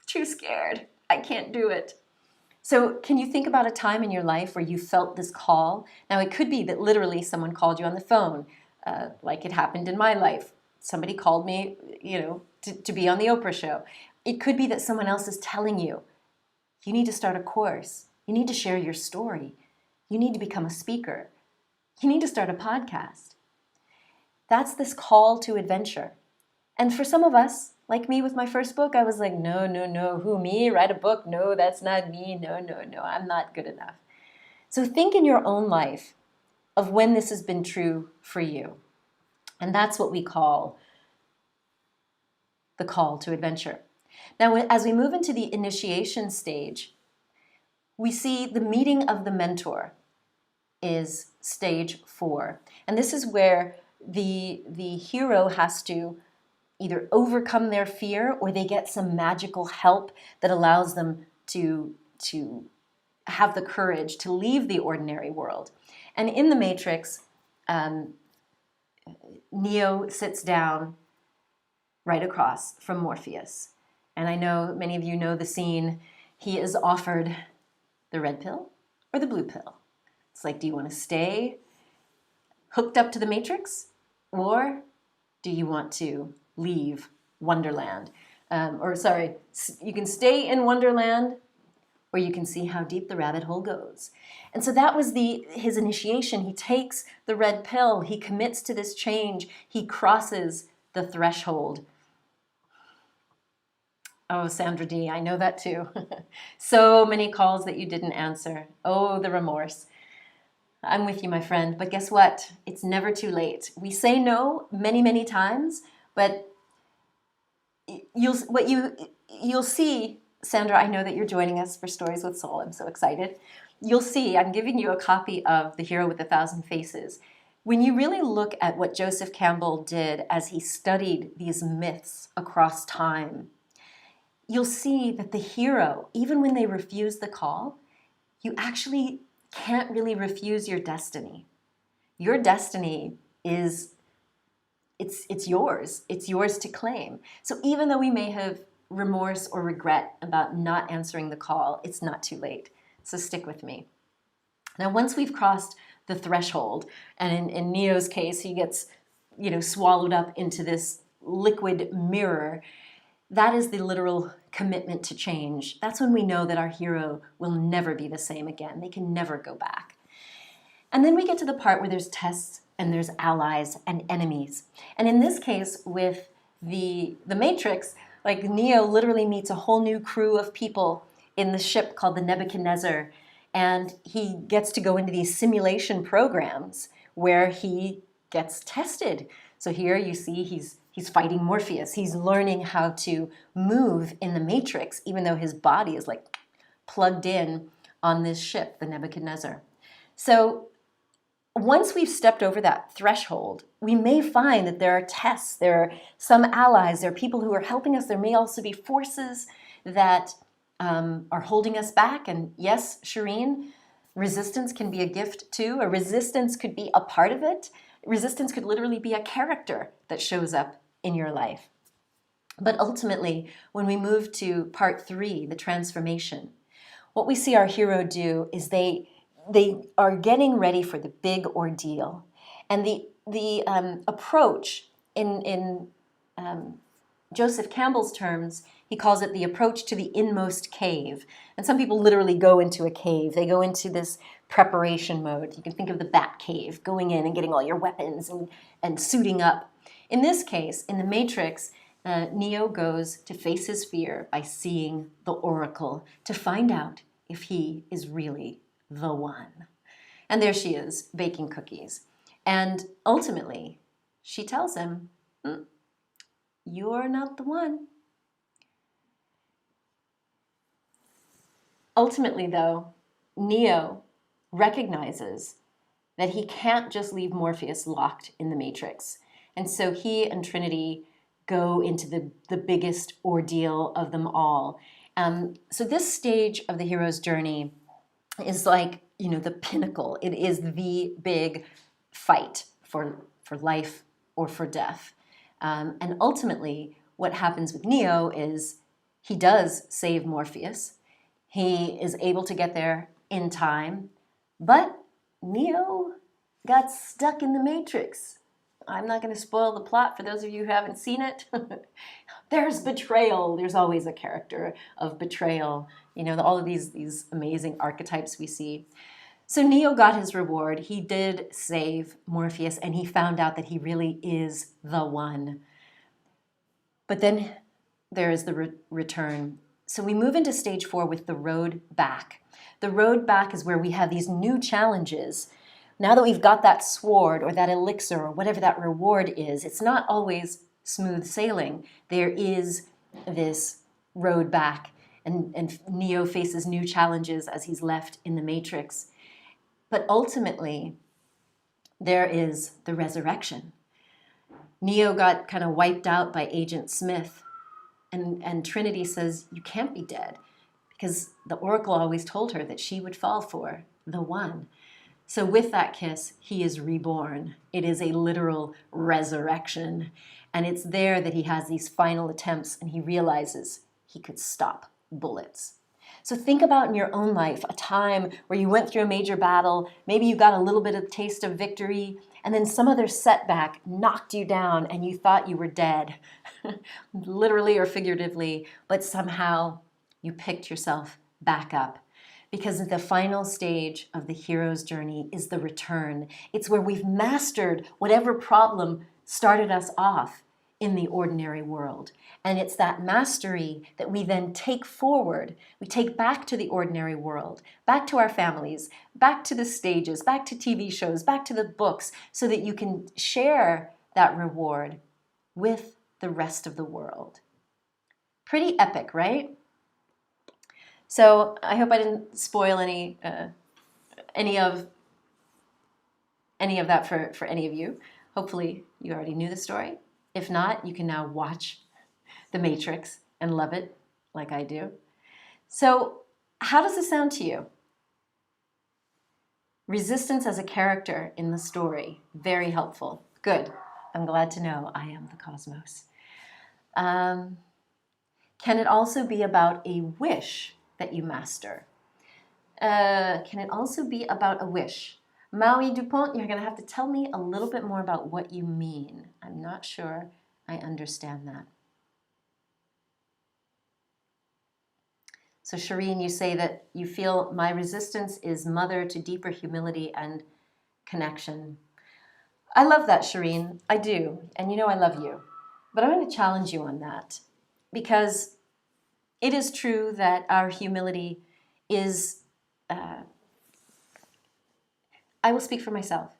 too scared. I can't do it. So can you think about a time in your life where you felt this call? Now, it could be that literally someone called you on the phone, like it happened in my life. Somebody called me, to be on the Oprah show. It could be that someone else is telling you, you need to start a course. You need to share your story. You need to become a speaker. You need to start a podcast. That's this call to adventure. And for some of us, like me with my first book, I was like, no, who, me? Write a book? No, that's not me. No, I'm not good enough. So think in your own life of when this has been true for you. And that's what we call the call to adventure. Now, as we move into the initiation stage, we see the meeting of the mentor is stage 4. And this is where the hero has to either overcome their fear or they get some magical help that allows them to have the courage to leave the ordinary world. And in the Matrix, Neo sits down right across from Morpheus. And I know many of you know the scene. He is offered the red pill or the blue pill. It's like, do you want to stay hooked up to the Matrix, or do you want to leave Wonderland? You can stay in Wonderland, or you can see how deep the rabbit hole goes. And so that was his initiation. He takes the red pill. He commits to this change. He crosses the threshold. Oh, Sandra D., I know that too. So many calls that you didn't answer. Oh, the remorse. I'm with you, my friend. But guess what? It's never too late. We say no many, many times, but you'll see, Sandra, I know that you're joining us for Stories with Soul. I'm so excited. You'll see, I'm giving you a copy of The Hero with a Thousand Faces. When you really look at what Joseph Campbell did as he studied these myths across time, you'll see that the hero, even when they refuse the call, you actually can't really refuse your destiny. Your destiny is, it's yours. It's yours to claim. So even though we may have remorse or regret about not answering the call, it's not too late. So stick with me. Now, once we've crossed the threshold, and in Neo's case, he gets, swallowed up into this liquid mirror, that is the literal commitment to change. That's when we know that our hero will never be the same again. They can never go back. And then we get to the part where there's tests and there's allies and enemies. And in this case, with the Matrix, like Neo literally meets a whole new crew of people in the ship called the Nebuchadnezzar. And he gets to go into these simulation programs where he gets tested. So here you see he's fighting Morpheus. He's learning how to move in the Matrix, even though his body is like plugged in on this ship, the Nebuchadnezzar. So once we've stepped over that threshold, we may find that there are tests, there are some allies, there are people who are helping us. There may also be forces that are holding us back. And yes, Shireen, resistance can be a gift too. A resistance could be a part of it. Resistance could literally be a character that shows up in your life. But ultimately, when we move to part 3, the transformation, what we see our hero do is they are getting ready for the big ordeal. And the approach in Joseph Campbell's terms, he calls it the approach to the inmost cave. And some people literally go into a cave. They go into this preparation mode. You can think of the bat cave, going in and getting all your weapons and suiting up. In this case, in the Matrix, Neo goes to face his fear by seeing the oracle to find out if he is really the one. And there she is, baking cookies. And ultimately, she tells him, you're not the one. Ultimately, though, Neo recognizes that he can't just leave Morpheus locked in the Matrix. And so he and Trinity go into the biggest ordeal of them all. So this stage of the hero's journey is like, the pinnacle. It is the big fight for life or for death. And ultimately, what happens with Neo is he does save Morpheus. He is able to get there in time, but Neo got stuck in the Matrix. I'm not going to spoil the plot for those of you who haven't seen it. There's betrayal. There's always a character of betrayal. All of these amazing archetypes we see. So Neo got his reward. He did save Morpheus, and he found out that he really is the one. But then there is the return. So we move into stage 4 with the road back. The road back is where we have these new challenges. Now that we've got that sword or that elixir or whatever that reward is, it's not always smooth sailing. There is this road back, and Neo faces new challenges as he's left in the Matrix. But ultimately, there is the resurrection. Neo got kind of wiped out by Agent Smith, and Trinity says, you can't be dead, because the Oracle always told her that she would fall for the one. So with that kiss, he is reborn. It is a literal resurrection. And it's there that he has these final attempts and he realizes he could stop bullets. So think about in your own life a time where you went through a major battle, maybe you got a little bit of taste of victory, and then some other setback knocked you down and you thought you were dead, literally or figuratively, but somehow you picked yourself back up. Because the final stage of the hero's journey is the return. It's where we've mastered whatever problem started us off in the ordinary world. And it's that mastery that we then take forward. We take back to the ordinary world, back to our families, back to the stages, back to TV shows, back to the books, so that you can share that reward with the rest of the world. Pretty epic, right? So I hope I didn't spoil any of that for any of you. Hopefully you already knew the story. If not, you can now watch The Matrix and love it like I do. So how does this sound to you? Resistance as a character in the story, very helpful. Good. I'm glad to know I am the cosmos. Can it also be about a wish that you master? Can it also be about a wish? Maui Dupont, you're going to have to tell me a little bit more about what you mean. I'm not sure I understand that. So Shireen, you say that you feel my resistance is mother to deeper humility and connection. I love that, Shireen. I do. And I love you. But I'm going to challenge you on that, because it is true that our humility is, I will speak for myself.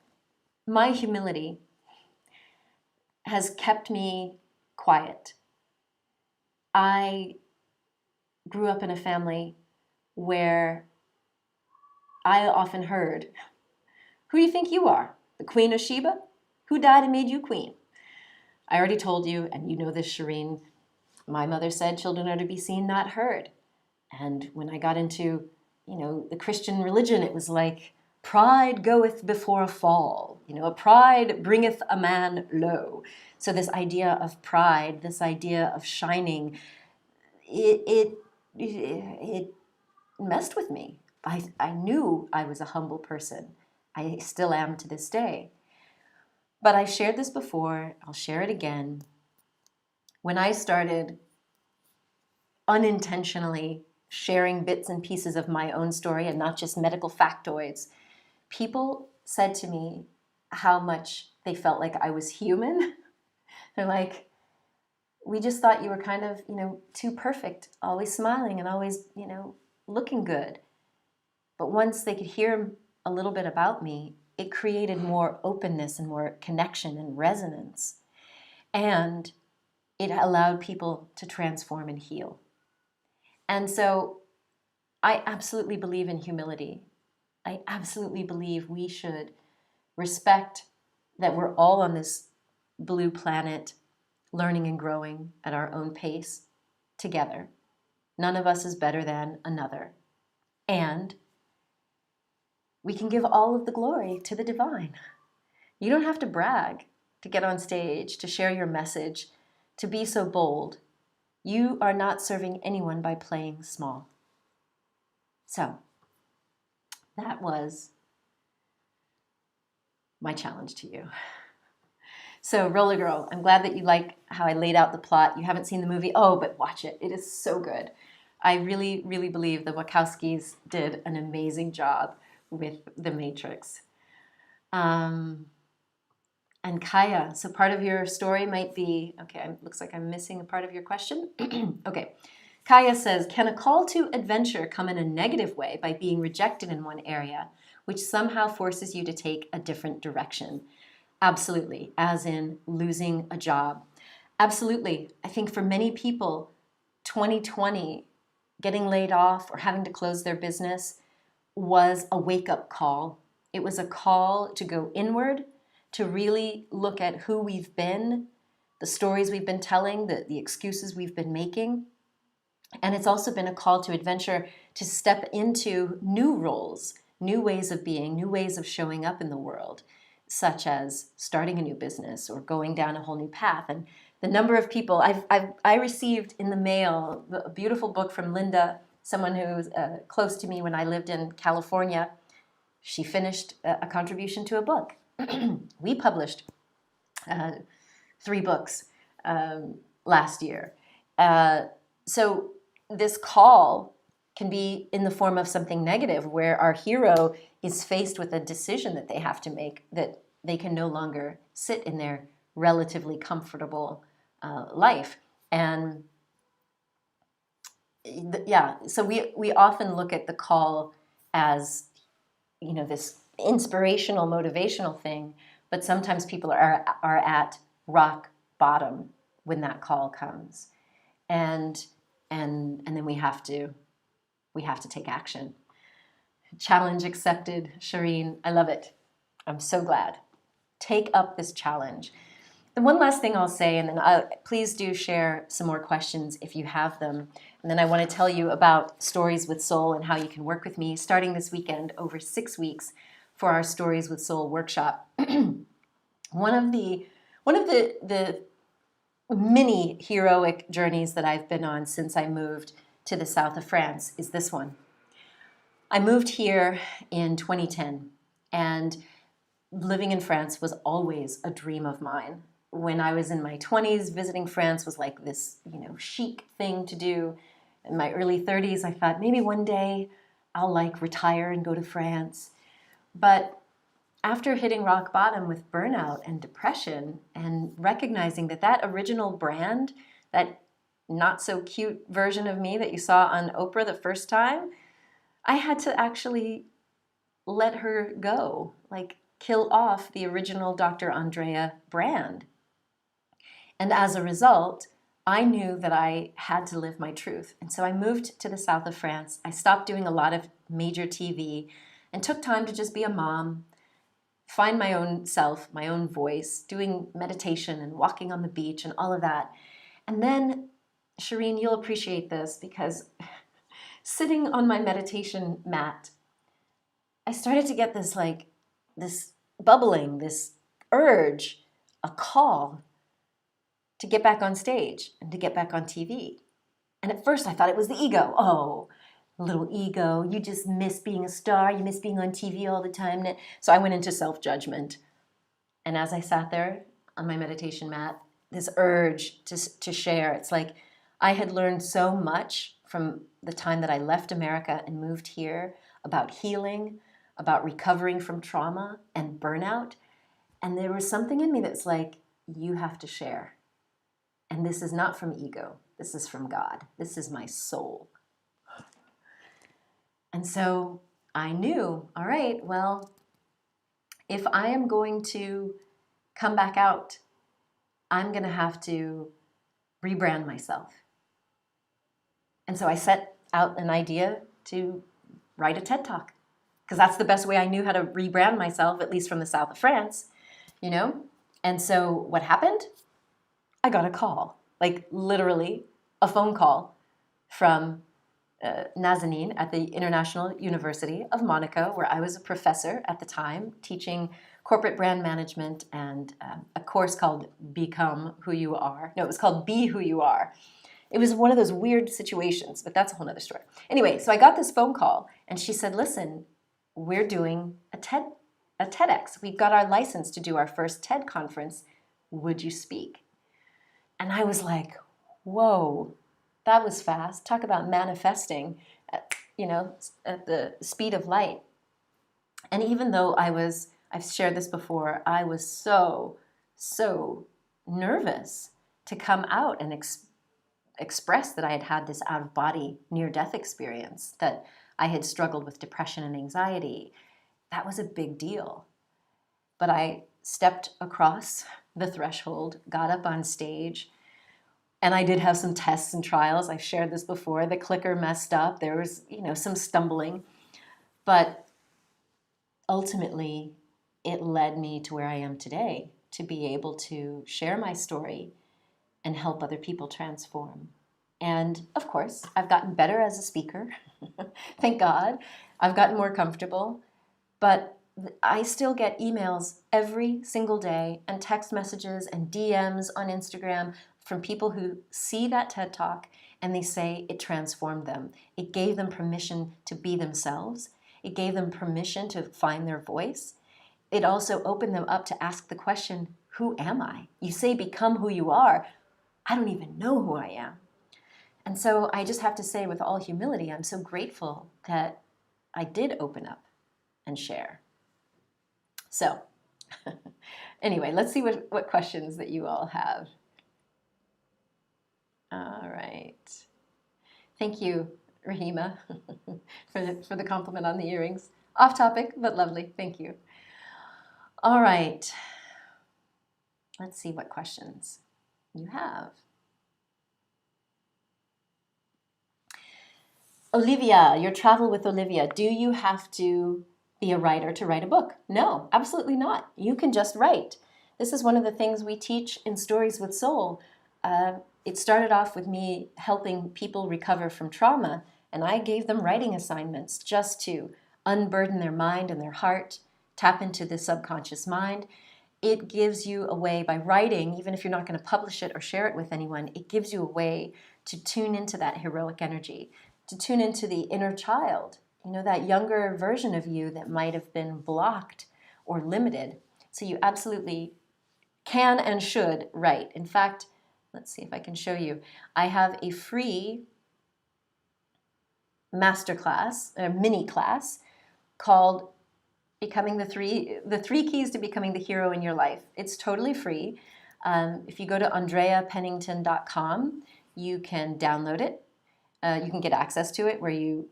My humility has kept me quiet. I grew up in a family where I often heard, who do you think you are? The Queen of Sheba? Who died and made you queen? I already told you, and you know this, Shireen, my mother said children are to be seen, not heard. And when I got into, the Christian religion, it was like, pride goeth before a fall. A pride bringeth a man low. So this idea of pride, this idea of shining, it messed with me. I knew I was a humble person. I still am to this day. But I shared this before, I'll share it again. When I started unintentionally sharing bits and pieces of my own story and not just medical factoids, people said to me how much they felt like I was human. They're like, we just thought you were kind of, too perfect, always smiling and always, looking good. But once they could hear a little bit about me, it created more openness and more connection and resonance. And it allowed people to transform and heal. And so I absolutely believe in humility. I absolutely believe we should respect that we're all on this blue planet, learning and growing at our own pace together. None of us is better than another. And we can give all of the glory to the divine. You don't have to brag to get on stage, to share your message, to be so bold. You are not serving anyone by playing small. So that was my challenge to you. So Roller Girl, I'm glad that you like how I laid out the plot. You haven't seen the movie, but watch it. It is so good. I really, really believe the Wachowskis did an amazing job with The Matrix. And Kaya, so part of your story might be, okay, looks like I'm missing a part of your question. Okay. Kaya says, can a call to adventure come in a negative way by being rejected in one area, which somehow forces you to take a different direction? Absolutely, as in losing a job. Absolutely. I think for many people, 2020, getting laid off or having to close their business was a wake-up call. It was a call to go inward, to really look at who we've been, the stories we've been telling, the excuses we've been making. And it's also been a call to adventure, to step into new roles, new ways of being, new ways of showing up in the world, such as starting a new business or going down a whole new path. And the number of people I received in the mail, a beautiful book from Linda, someone who was close to me when I lived in California. She finished a contribution to a book. We published 3 books last year. So this call can be in the form of something negative, where our hero is faced with a decision that they have to make, that they can no longer sit in their relatively comfortable life. And so we often look at the call as, this inspirational, motivational thing, but sometimes people are at rock bottom when that call comes. And then we have to take action. Challenge accepted, Shireen. I love it. I'm so glad. Take up this challenge. The one last thing I'll say, and then please do share some more questions if you have them. And then I want to tell you about Stories with Soul and how you can work with me starting this weekend over 6 weeks for our Stories with Soul workshop. One of the many heroic journeys that I've been on since I moved to the south of France is this one. I moved here in 2010, and living in France was always a dream of mine. When I was in my 20s, visiting France was like this, chic thing to do. In my early 30s, I thought maybe one day I'll retire and go to France. But after hitting rock bottom with burnout and depression, and recognizing that original brand, that not so cute version of me that you saw on Oprah the first time, I had to actually let her go, kill off the original Dr. Andrea brand. And as a result, I knew that I had to live my truth. And so I moved to the south of France. I stopped doing a lot of major TV and took time to just be a mom, find my own self, my own voice, doing meditation and walking on the beach and all of that. And then, Shireen, you'll appreciate this, because sitting on my meditation mat, I started to get this bubbling, this urge, a call to get back on stage and to get back on TV. And at first I thought it was the ego. Oh, little ego, you just miss being a star, you miss being on TV all the time. So I went into self-judgment. And as I sat there on my meditation mat, this urge to share, it's like I had learned so much from the time that I left America and moved here about healing, about recovering from trauma and burnout. And there was something in me that's like, you have to share. And this is not from ego. This is from God. This is my soul. And so I knew, all right, well, if I am going to come back out, I'm going to have to rebrand myself. And so I set out an idea to write a TED Talk, because that's the best way I knew how to rebrand myself, at least from the south of France, you know? And so what happened? I got a call, like literally a phone call from Nazanin at the International University of Monaco, where I was a professor at the time, teaching corporate brand management and a course called Become Who You Are. No, it was called Be Who You Are. It was one of those weird situations, but that's a whole other story. Anyway, so I got this phone call, and she said, listen, we're doing a TEDx. We've got our license to do our first TED conference. Would you speak? And I was like, whoa, that was fast. Talk about manifesting at, at the speed of light. And even though I've shared this before, I was so nervous to come out and express that I had had this out-of-body near-death experience, that I had struggled with depression and anxiety. That was a big deal. But I stepped across the threshold, got up on stage, and I did have some tests and trials. I've shared this before. The clicker messed up. There was, some stumbling. But ultimately, it led me to where I am today, to be able to share my story and help other people transform. And of course, I've gotten better as a speaker. Thank God. I've gotten more comfortable. But I still get emails every single day and text messages and DMs on Instagram from people who see that TED Talk and they say it transformed them. It gave them permission to be themselves. It gave them permission to find their voice. It also opened them up to ask the question, who am I? You say become who you are. I don't even know who I am. And so I just have to say with all humility, I'm so grateful that I did open up and share. So anyway, let's see what questions that you all have. All right. Thank you, Rahima, for the compliment on the earrings. Off topic, but lovely. Thank you. All right. Let's see what questions you have. Olivia, your travel with Olivia. Do you have to be a writer to write a book? No, absolutely not. You can just write. This is one of the things we teach in Stories with Soul. It started off with me helping people recover from trauma, and I gave them writing assignments just to unburden their mind and their heart, tap into the subconscious mind. It gives you a way by writing, even if you're not going to publish it or share it with anyone, it gives you a way to tune into that heroic energy, to tune into the inner child, that younger version of you that might have been blocked or limited. So you absolutely can and should write. In fact, let's see if I can show you. I have a free masterclass, a mini class called Becoming the three keys to becoming the hero in your life. It's totally free. If you go to andreapennington.com, you can download it. You can get access to it where you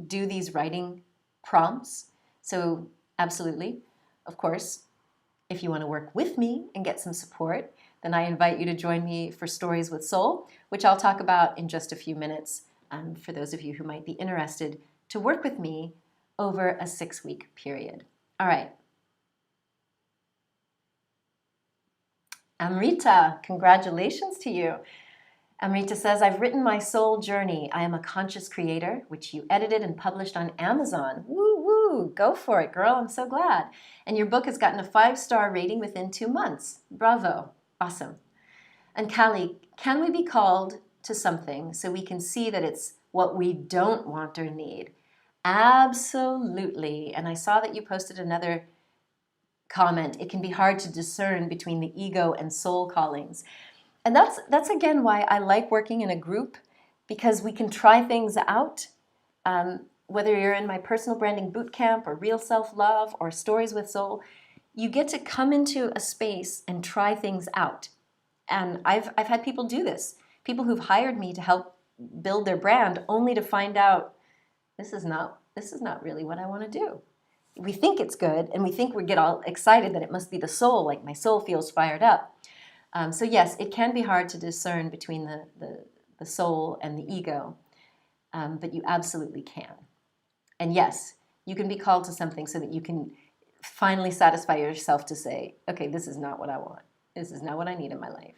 do these writing prompts. So absolutely, of course, if you want to work with me and get some support, then I invite you to join me for Stories with Soul, which I'll talk about in just a few minutes for those of you who might be interested to work with me over a 6-week period. All right. Amrita, congratulations to you. Amrita says, I've written my soul journey. I am a conscious creator, which you edited and published on Amazon. Woo, woo, go for it, girl. I'm so glad. And your book has gotten a 5-star rating within 2 months. Bravo. Awesome. And Callie, can we be called to something so we can see that it's what we don't want or need? Absolutely. And I saw that you posted another comment. It can be hard to discern between the ego and soul callings. And that's again why I like working in a group, because we can try things out. Whether you're in my personal branding bootcamp or real self-love or Stories with Soul, you get to come into a space and try things out. And I've had people do this. People who've hired me to help build their brand only to find out this is not this is not really what I want to do. We think it's good, and we think we get all excited that it must be the soul, like my soul feels fired up. So yes, it can be hard to discern between the soul and the ego, but you absolutely can. And yes, you can be called to something so that you can finally satisfy yourself to say, okay, this is not what I want. This is not what I need in my life.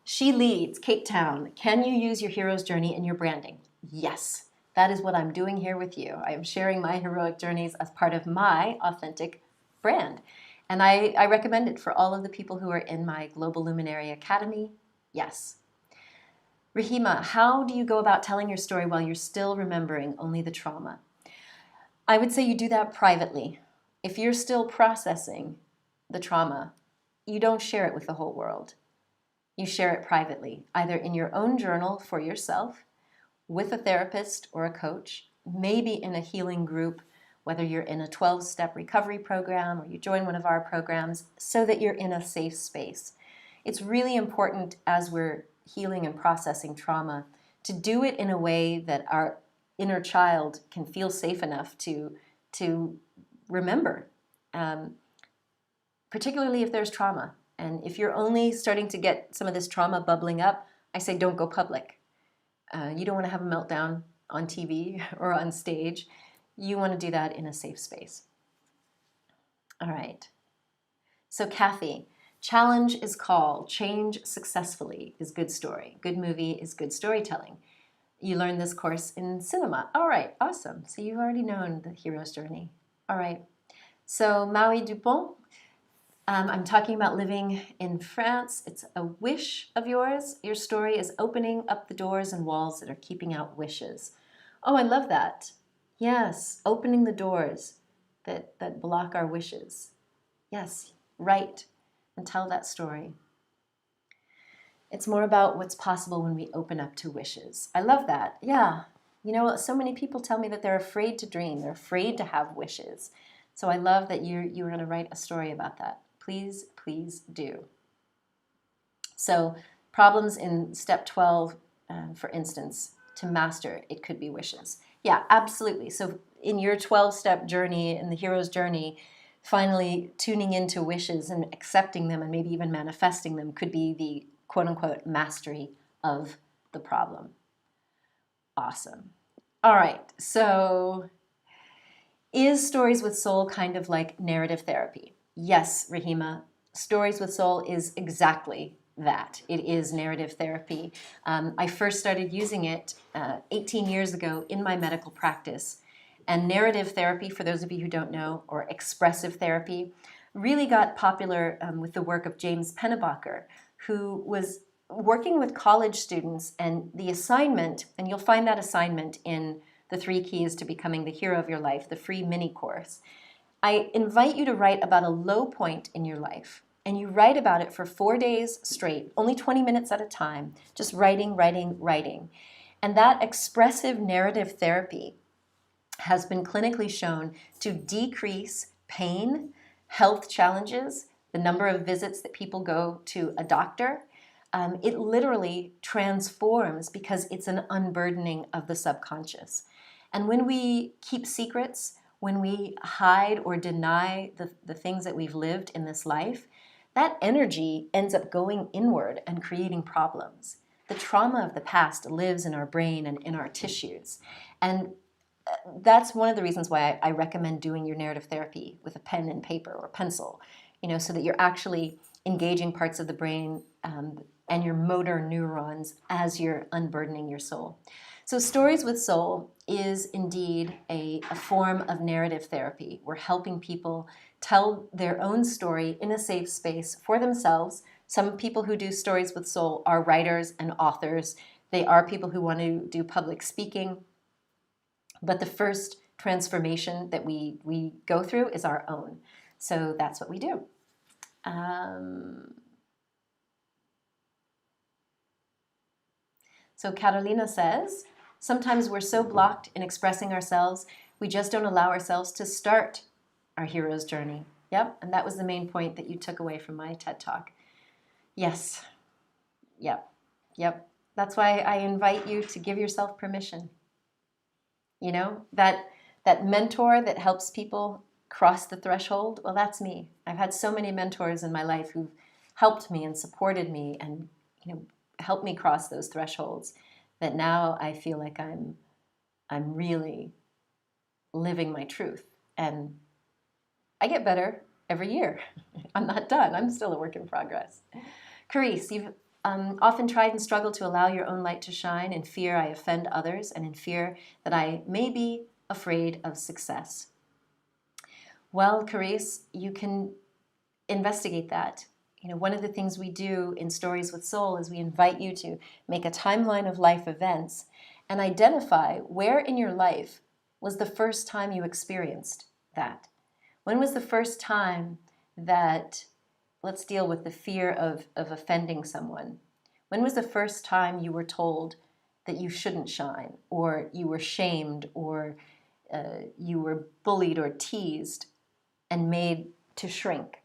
She Leads, Cape Town. Can you use your hero's journey in your branding? Yes, that is what I'm doing here with you. I am sharing my heroic journeys as part of my authentic brand. And I recommend it for all of the people who are in my Global Luminary Academy. Yes. Rahima, how do you go about telling your story while you're still remembering only the trauma? I would say you do that privately. If you're still processing the trauma, you don't share it with the whole world. You share it privately, either in your own journal for yourself, with a therapist or a coach, maybe in a healing group, whether you're in a 12-step recovery program or you join one of our programs, so that you're in a safe space. It's really important as we're healing and processing trauma to do it in a way that our inner child can feel safe enough to remember, particularly if there's trauma. And if you're only starting to get some of this trauma bubbling up, I say don't go public. You don't want to have a meltdown on TV or on stage. You want to do that in a safe space. All right. So Kathy, challenge is call, change successfully is good story. Good movie is good storytelling. You learned this course in cinema. All right, awesome. So you've already known the hero's journey. All right. So Maui Dupont, I'm talking about living in France. It's a wish of yours. Your story is opening up the doors and walls that are keeping out wishes. Oh, I love that. Yes, opening the doors that block our wishes. Yes, write and tell that story. It's more about what's possible when we open up to wishes. I love that. Yeah. You know, so many people tell me that they're afraid to dream. They're afraid to have wishes. So I love that you're going to write a story about that. Please, please do. So problems in step 12, for instance, to master, it could be wishes. Yeah, absolutely. So in your 12-step journey, in the hero's journey, finally tuning into wishes and accepting them and maybe even manifesting them could be the quote-unquote mastery of the problem. Awesome. All right, so is Stories with Soul kind of like narrative therapy? Yes, Rahima, Stories with Soul is exactly that. It is narrative therapy. I first started using it 18 years ago in my medical practice. And narrative therapy, for those of you who don't know, or expressive therapy, really got popular with the work of James Pennebaker, who was working with college students, and the assignment, and you'll find that assignment in the 3 Keys to Becoming the Hero of Your Life, the free mini course. I invite you to write about a low point in your life, and you write about it for 4 days straight, only 20 minutes at a time, just writing, writing, writing. And that expressive narrative therapy has been clinically shown to decrease pain, health challenges, the number of visits that people go to a doctor. It literally transforms because it's an unburdening of the subconscious. And when we keep secrets, when we hide or deny the things that we've lived in this life, that energy ends up going inward and creating problems. The trauma of the past lives in our brain and in our tissues. And that's one of the reasons why I recommend doing your narrative therapy with a pen and paper or pencil, so that you're actually engaging parts of the brain and your motor neurons as you're unburdening your soul. So Stories with Soul is indeed a form of narrative therapy. We're helping people tell their own story in a safe space for themselves. Some people who do Stories with Soul are writers and authors. They are people who want to do public speaking. But the first transformation that we go through is our own. So that's what we do. So Carolina says, sometimes we're so blocked in expressing ourselves, we just don't allow ourselves to start our hero's journey. Yep, and that was the main point that you took away from my TED Talk. Yes, yep. That's why I invite you to give yourself permission. You know, that mentor that helps people cross the threshold, well, that's me. I've had so many mentors in my life who've helped me and supported me and, helped me cross those thresholds, that now I feel like I'm really living my truth. And I get better every year. I'm not done. I'm still a work in progress. Carice, you've often tried and struggled to allow your own light to shine. In fear I offend others, and in fear that I may be afraid of success. Well, Carice, you can investigate that. One of the things we do in Stories with Soul is we invite you to make a timeline of life events and identify where in your life was the first time you experienced that. When was the first time that, let's deal with the fear of offending someone. When was the first time you were told that you shouldn't shine, or you were shamed, or you were bullied or teased and made to shrink?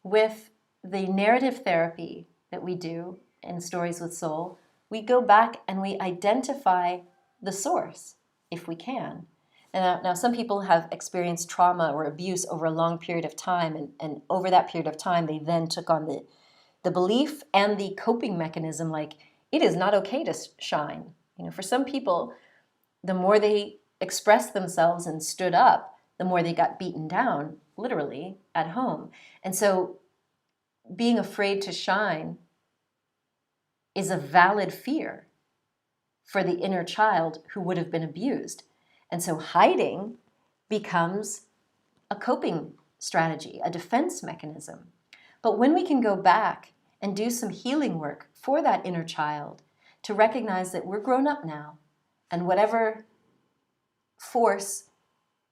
With the narrative therapy that we do in Stories with Soul, we go back and we identify the source, if we can. And now some people have experienced trauma or abuse over a long period of time, and over that period of time, they then took on the belief and the coping mechanism, like, it is not okay to shine. For some people, the more they expressed themselves and stood up, the more they got beaten down, literally, at home. And so being afraid to shine is a valid fear for the inner child who would have been abused. And so hiding becomes a coping strategy, a defense mechanism. But when we can go back and do some healing work for that inner child to recognize that we're grown up now, and whatever force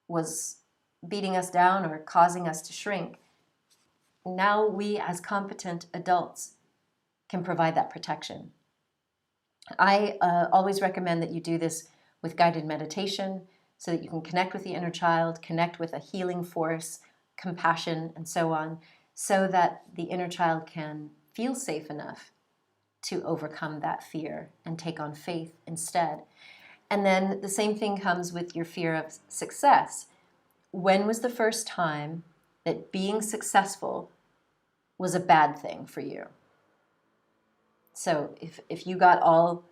was beating us down or causing us to shrink, now we as competent adults can provide that protection. I always recommend that you do this with guided meditation so that you can connect with the inner child, connect with a healing force, compassion, and so on, so that the inner child can feel safe enough to overcome that fear and take on faith instead. And then the same thing comes with your fear of success. When was the first time that being successful was a bad thing for you? So if you got all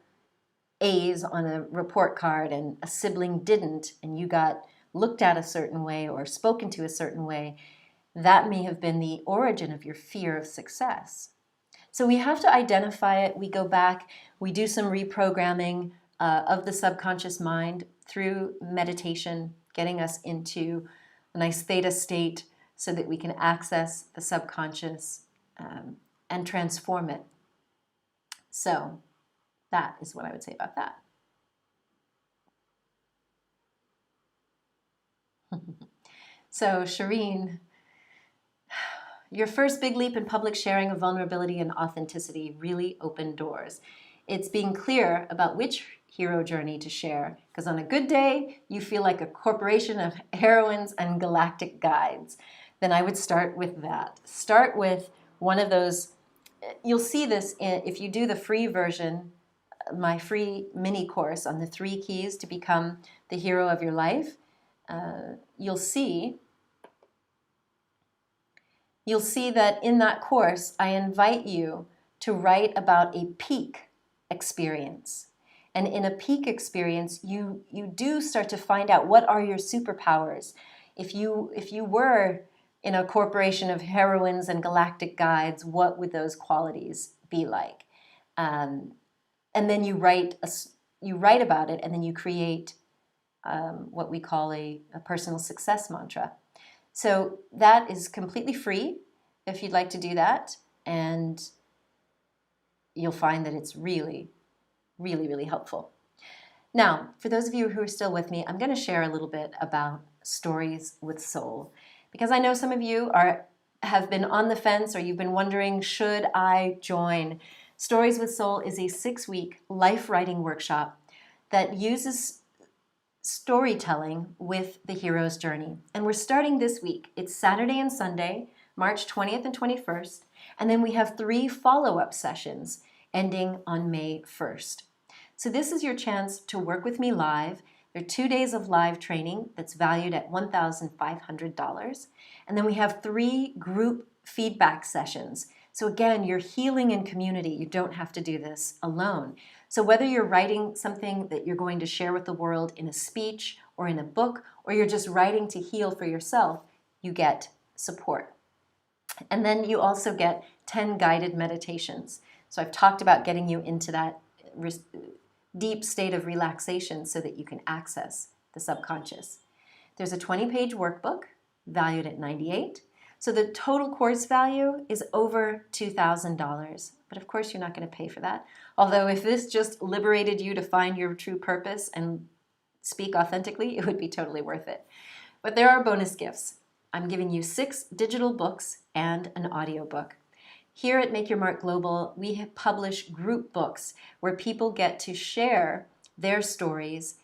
A's on a report card and a sibling didn't, and you got looked at a certain way or spoken to a certain way, that may have been the origin of your fear of success. So we have to identify it. We go back, we do some reprogramming of the subconscious mind through meditation, getting us into a nice theta state so that we can access the subconscious and transform it. So that is what I would say about that. So Shireen, your first big leap in public sharing of vulnerability and authenticity really opened doors. It's being clear about which hero journey to share, because on a good day, you feel like a corporation of heroines and galactic guides. Then I would start with that. Start with one of those. You'll see this if you do the free version, my free mini course on the 3 keys to become the hero of your life. You'll see that in that course, I invite you to write about a peak experience. And in a peak experience, you do start to find out what are your superpowers. If you were in a corporation of heroines and galactic guides, what would those qualities be like? And then you write about it, and then you create what we call a personal success mantra. So that is completely free if you'd like to do that, and you'll find that it's really, really, really helpful. Now, for those of you who are still with me, I'm going to share a little bit about Stories with Soul, because I know some of you have been on the fence, or you've been wondering, should I join? Stories with Soul is a 6-week life writing workshop that uses storytelling with the hero's journey. And we're starting this week. It's Saturday and Sunday, March 20th and 21st. And then we have 3 follow-up sessions ending on May 1st. So this is your chance to work with me live. There are 2 days of live training that's valued at $1,500. And then we have 3 group feedback sessions. So again, you're healing in community. You don't have to do this alone. So whether you're writing something that you're going to share with the world in a speech or in a book, or you're just writing to heal for yourself, you get support. And then you also get 10 guided meditations. So I've talked about getting you into that deep state of relaxation so that you can access the subconscious. There's a 20-page workbook valued at $98. So the total course value is over $2,000. But of course, you're not going to pay for that. Although if this just liberated you to find your true purpose and speak authentically, it would be totally worth it. But there are bonus gifts. I'm giving you 6 digital books and an audiobook. Here at Make Your Mark Global, we publish group books where people get to share their stories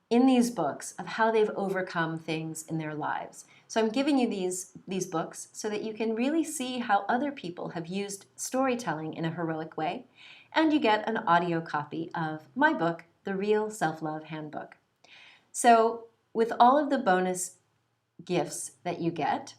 in these books of how they've overcome things in their lives. So I'm giving you these books so that you can really see how other people have used storytelling in a heroic way, and you get an audio copy of my book, The Real Self-Love Handbook. So with all of the bonus gifts that you get,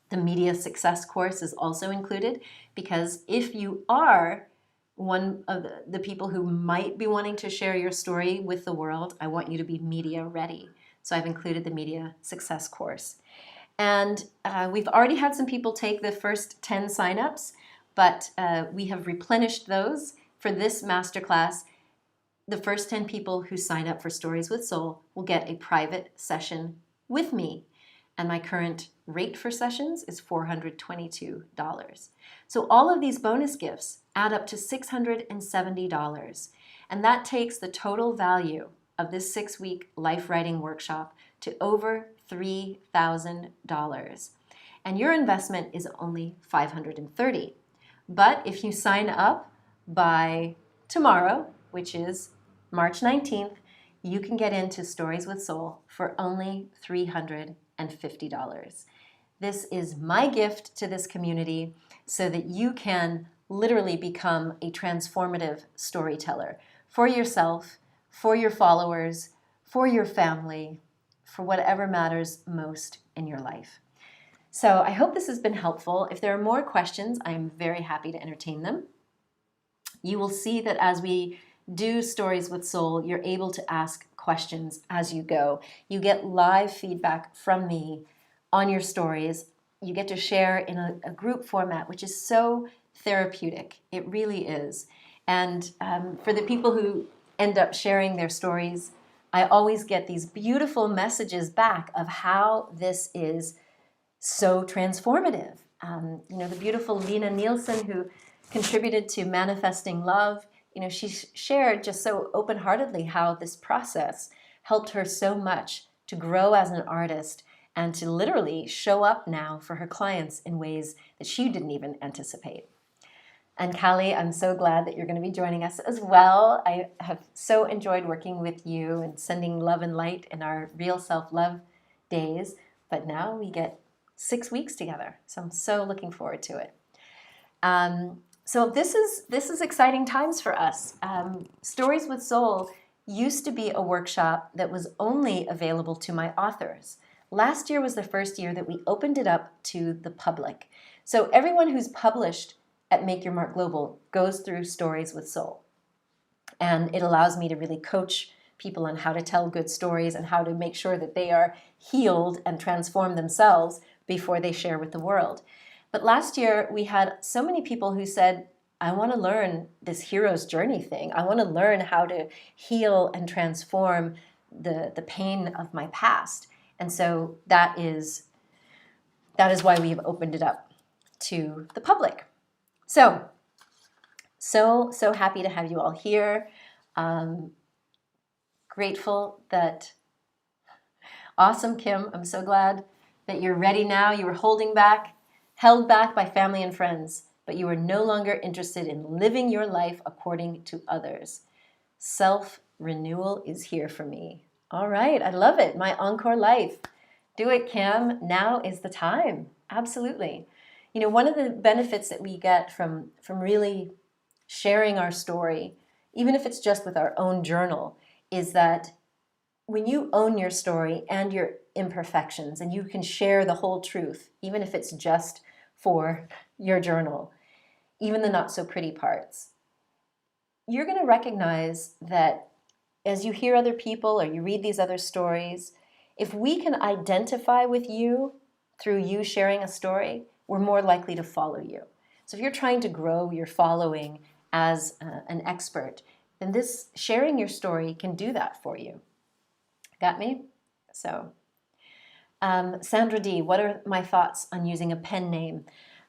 the media success course is also included, because if you are one of the people who might be wanting to share your story with the world, I want you to be media ready. So I've included the media success course. And we've already had some people take the first 10 signups, but we have replenished those for this masterclass. The first 10 people who sign up for Stories with Soul will get a private session with me. And my current rate for sessions is $422. So all of these bonus gifts add up to $670. And that takes the total value of this 6-week life writing workshop to over $3,000. And your investment is only $530. But if you sign up by tomorrow, which is March 19th, you can get into Stories with Soul for only $350. This is my gift to this community so that you can literally become a transformative storyteller for yourself, for your followers, for your family, for whatever matters most in your life. So I hope this has been helpful. If there are more questions, I am very happy to entertain them. You will see that as we do Stories with Soul, you're able to ask questions as you go. You get live feedback from me on your stories. You get to share in a group format, which is so therapeutic. It really is. And for the people who end up sharing their stories, I always get these beautiful messages back of how this is so transformative. The beautiful Lena Nielsen, who contributed to Manifesting Love, she shared just so open-heartedly how this process helped her so much to grow as an artist and to literally show up now for her clients in ways that she didn't even anticipate. And Callie, I'm so glad that you're going to be joining us as well. I have so enjoyed working with you and sending love and light in our Real Self-Love days, but now we get 6 weeks together, so I'm so looking forward to it. So this is exciting times for us. Stories with Soul used to be a workshop that was only available to my authors. Last year was the first year that we opened it up to the public. So everyone who's published at Make Your Mark Global goes through Stories with Soul. And it allows me to really coach people on how to tell good stories and how to make sure that they are healed and transform themselves before they share with the world. But last year, we had so many people who said, I want to learn this hero's journey thing. I want to learn how to heal and transform the pain of my past. And so that is why we have opened it up to the public. So happy to have you all here. Grateful that, awesome, Kim. I'm so glad that you're ready now. You were held back by family and friends, but you are no longer interested in living your life according to others. Self-renewal is here for me. All right, I love it. My encore life. Do it, Kim. Now is the time. Absolutely. One of the benefits that we get from really sharing our story even if it's just with our own journal, is that when you own your story and your imperfections and you can share the whole truth, even if it's just for your journal, even the not so pretty parts, you're going to recognize that as you hear other people or you read these other stories, if we can identify with you through you sharing a story, we're more likely to follow you. So if you're trying to grow your following as an expert, then this sharing your story can do that for you. Got me? So, Sandra D, what are my thoughts on using a pen name?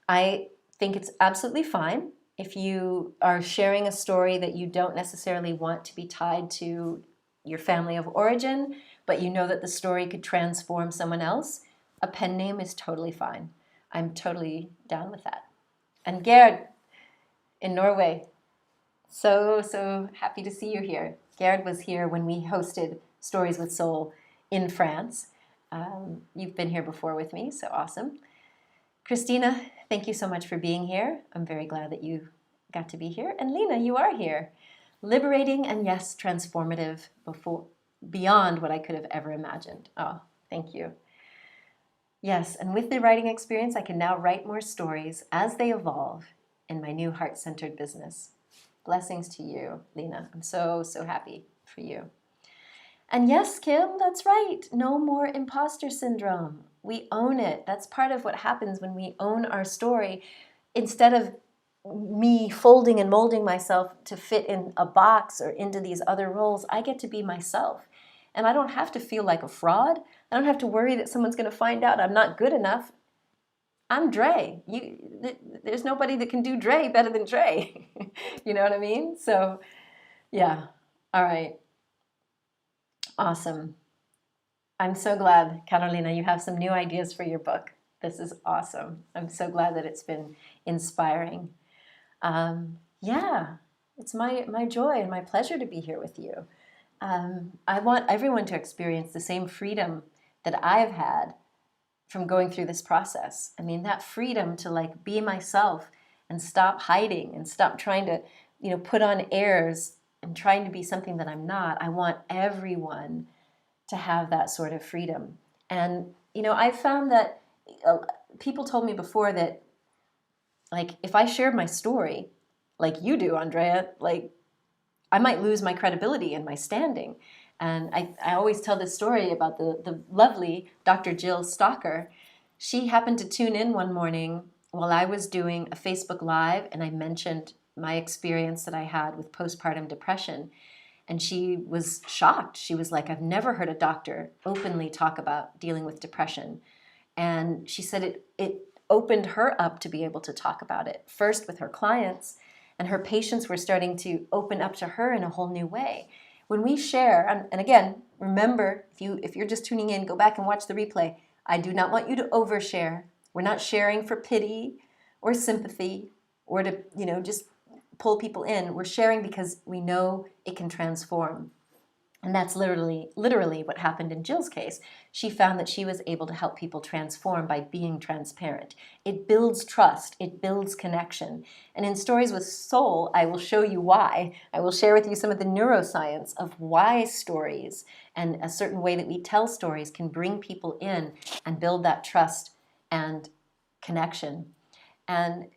I think it's absolutely fine if you are sharing a story that you don't necessarily want to be tied to your family of origin, but you know that the story could transform someone else. A pen name is totally fine. I'm totally down with that. And Gerd in Norway, so happy to see you here. Gerd was here when we hosted Stories with Soul in France. You've been here before with me, so awesome. Christina, thank you so much for being here. I'm very glad that you got to be here. And Lena, you are here. Liberating and yes, transformative, beyond what I could have ever imagined. Oh, thank you. Yes, and with the writing experience, I can now write more stories as they evolve in my new heart-centered business. Blessings to you, Lena. I'm so happy for you. And yes, Kim, that's right. No more imposter syndrome. We own it. That's part of what happens when we own our story. Instead of me folding and molding myself to fit in a box or into these other roles, I get to be myself. And I don't have to feel like a fraud. I don't have to worry that someone's going to find out I'm not good enough. I'm Dre. There's nobody that can do Dre better than Dre. You know what I mean? So, yeah. All right. Awesome. I'm so glad, Carolina, you have some new ideas for your book. This is awesome. I'm so glad that it's been inspiring. Yeah, it's my joy and my pleasure to be here with you. I want everyone to experience the same freedom that I've had from going through this process. I mean, that freedom to like be myself and stop hiding and stop trying to, put on airs and trying to be something that I'm not. I want everyone to have that sort of freedom. And, I found that people told me before that, like, if I shared my story, like you do, Andrea, like, I might lose my credibility and my standing. And I always tell this story about the lovely Dr. Jill Stalker. She happened to tune in one morning while I was doing a Facebook Live, and I mentioned my experience that I had with postpartum depression. And she was shocked. She was like, I've never heard a doctor openly talk about dealing with depression. And she said it opened her up to be able to talk about it, first with her clients, and her patients were starting to open up to her in a whole new way. When we share, and again, remember, if you're just tuning in, go back and watch the replay. I do not want you to overshare. We're not sharing for pity or sympathy or to, just pull people in. We're sharing because we know it can transform. And that's literally what happened in Jill's case. She found that she was able to help people transform by being transparent. It builds trust. It builds connection. And in Stories with Soul, I will show you why. I will share with you some of the neuroscience of why stories and a certain way that we tell stories can bring people in and build that trust and connection. And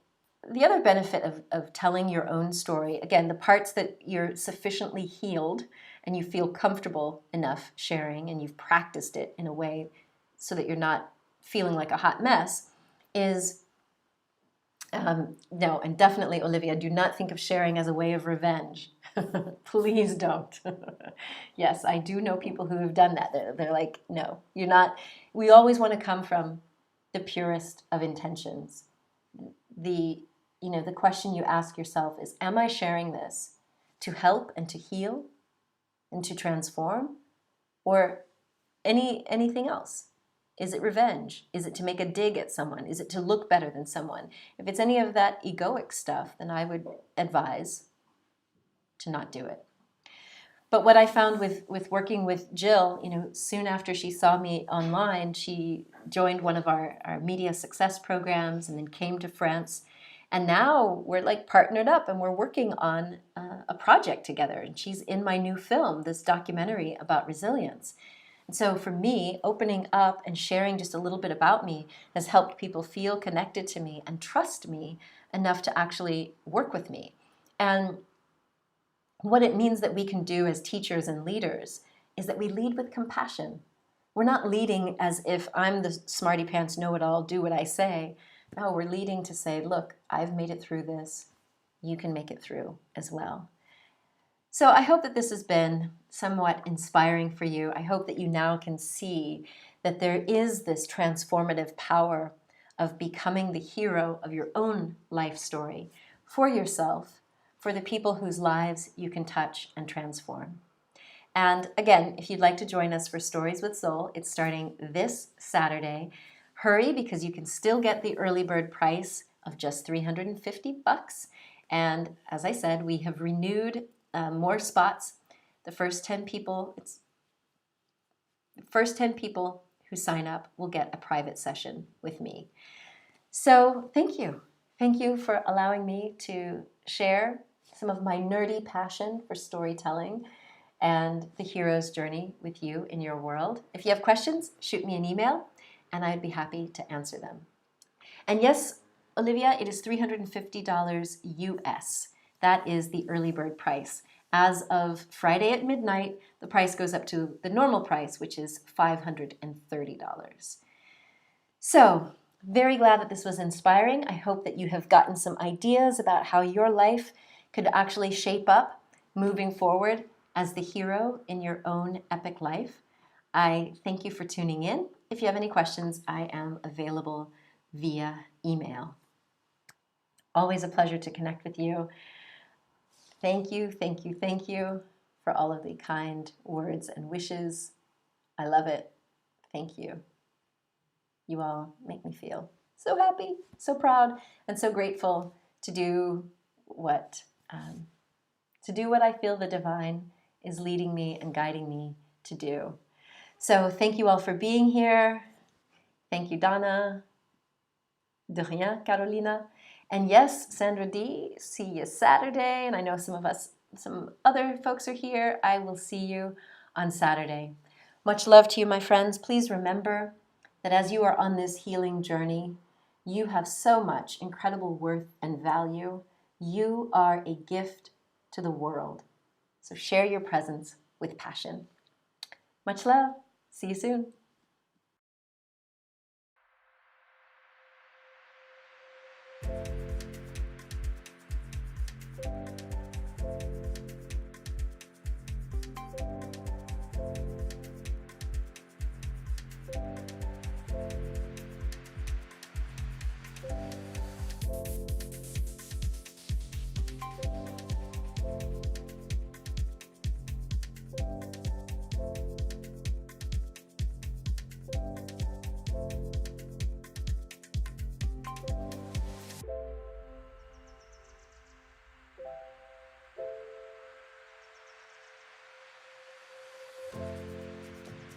the other benefit of telling your own story, again, the parts that you're sufficiently healed and you feel comfortable enough sharing and you've practiced it in a way so that you're not feeling like a hot mess, is, no, and definitely, Olivia, do not think of sharing as a way of revenge. Please don't. Yes, I do know people who have done that. They're like, no, you're not. We always want to come from the purest of intentions. The question you ask yourself is, am I sharing this to help and to heal and to transform, or anything else? Is it revenge? Is it to make a dig at someone? Is it to look better than someone? If it's any of that egoic stuff, then I would advise to not do it. But what I found with working with Jill, soon after she saw me online, she joined one of our media success programs and then came to France. And now we're like partnered up and we're working on a project together. And she's in my new film, this documentary about resilience. And so for me, opening up and sharing just a little bit about me has helped people feel connected to me and trust me enough to actually work with me. And what it means that we can do as teachers and leaders is that we lead with compassion. We're not leading as if I'm the smarty pants know-it-all, do what I say. No, we're leading to say, look, I've made it through this. You can make it through as well. So I hope that this has been somewhat inspiring for you. I hope that you now can see that there is this transformative power of becoming the hero of your own life story for yourself, for the people whose lives you can touch and transform. And again, if you'd like to join us for Stories with Soul, it's starting this Saturday. Hurry, because you can still get the early bird price of just $350. And as I said, we have renewed more spots. The first 10 people who sign up will get a private session with me. So thank you. Thank you for allowing me to share some of my nerdy passion for storytelling and the hero's journey with you in your world. If you have questions, shoot me an email and I'd be happy to answer them. And yes, Olivia, it is $350 US. That is the early bird price. As of Friday at midnight, the price goes up to the normal price, which is $530. So, very glad that this was inspiring. I hope that you have gotten some ideas about how your life could actually shape up moving forward as the hero in your own epic life. I thank you for tuning in. If you have any questions, I am available via email. Always a pleasure to connect with you. Thank you, thank you, thank you for all of the kind words and wishes. I love it. Thank you. You all make me feel so happy, so proud, and so grateful to do what I feel the divine is leading me and guiding me to do. So thank you all for being here. Thank you, Donna. De rien, Carolina. And yes, Sandra D, see you Saturday. And I know some other folks are here. I will see you on Saturday. Much love to you, my friends. Please remember that as you are on this healing journey, you have so much incredible worth and value. You are a gift to the world. So share your presence with passion. Much love. See you soon.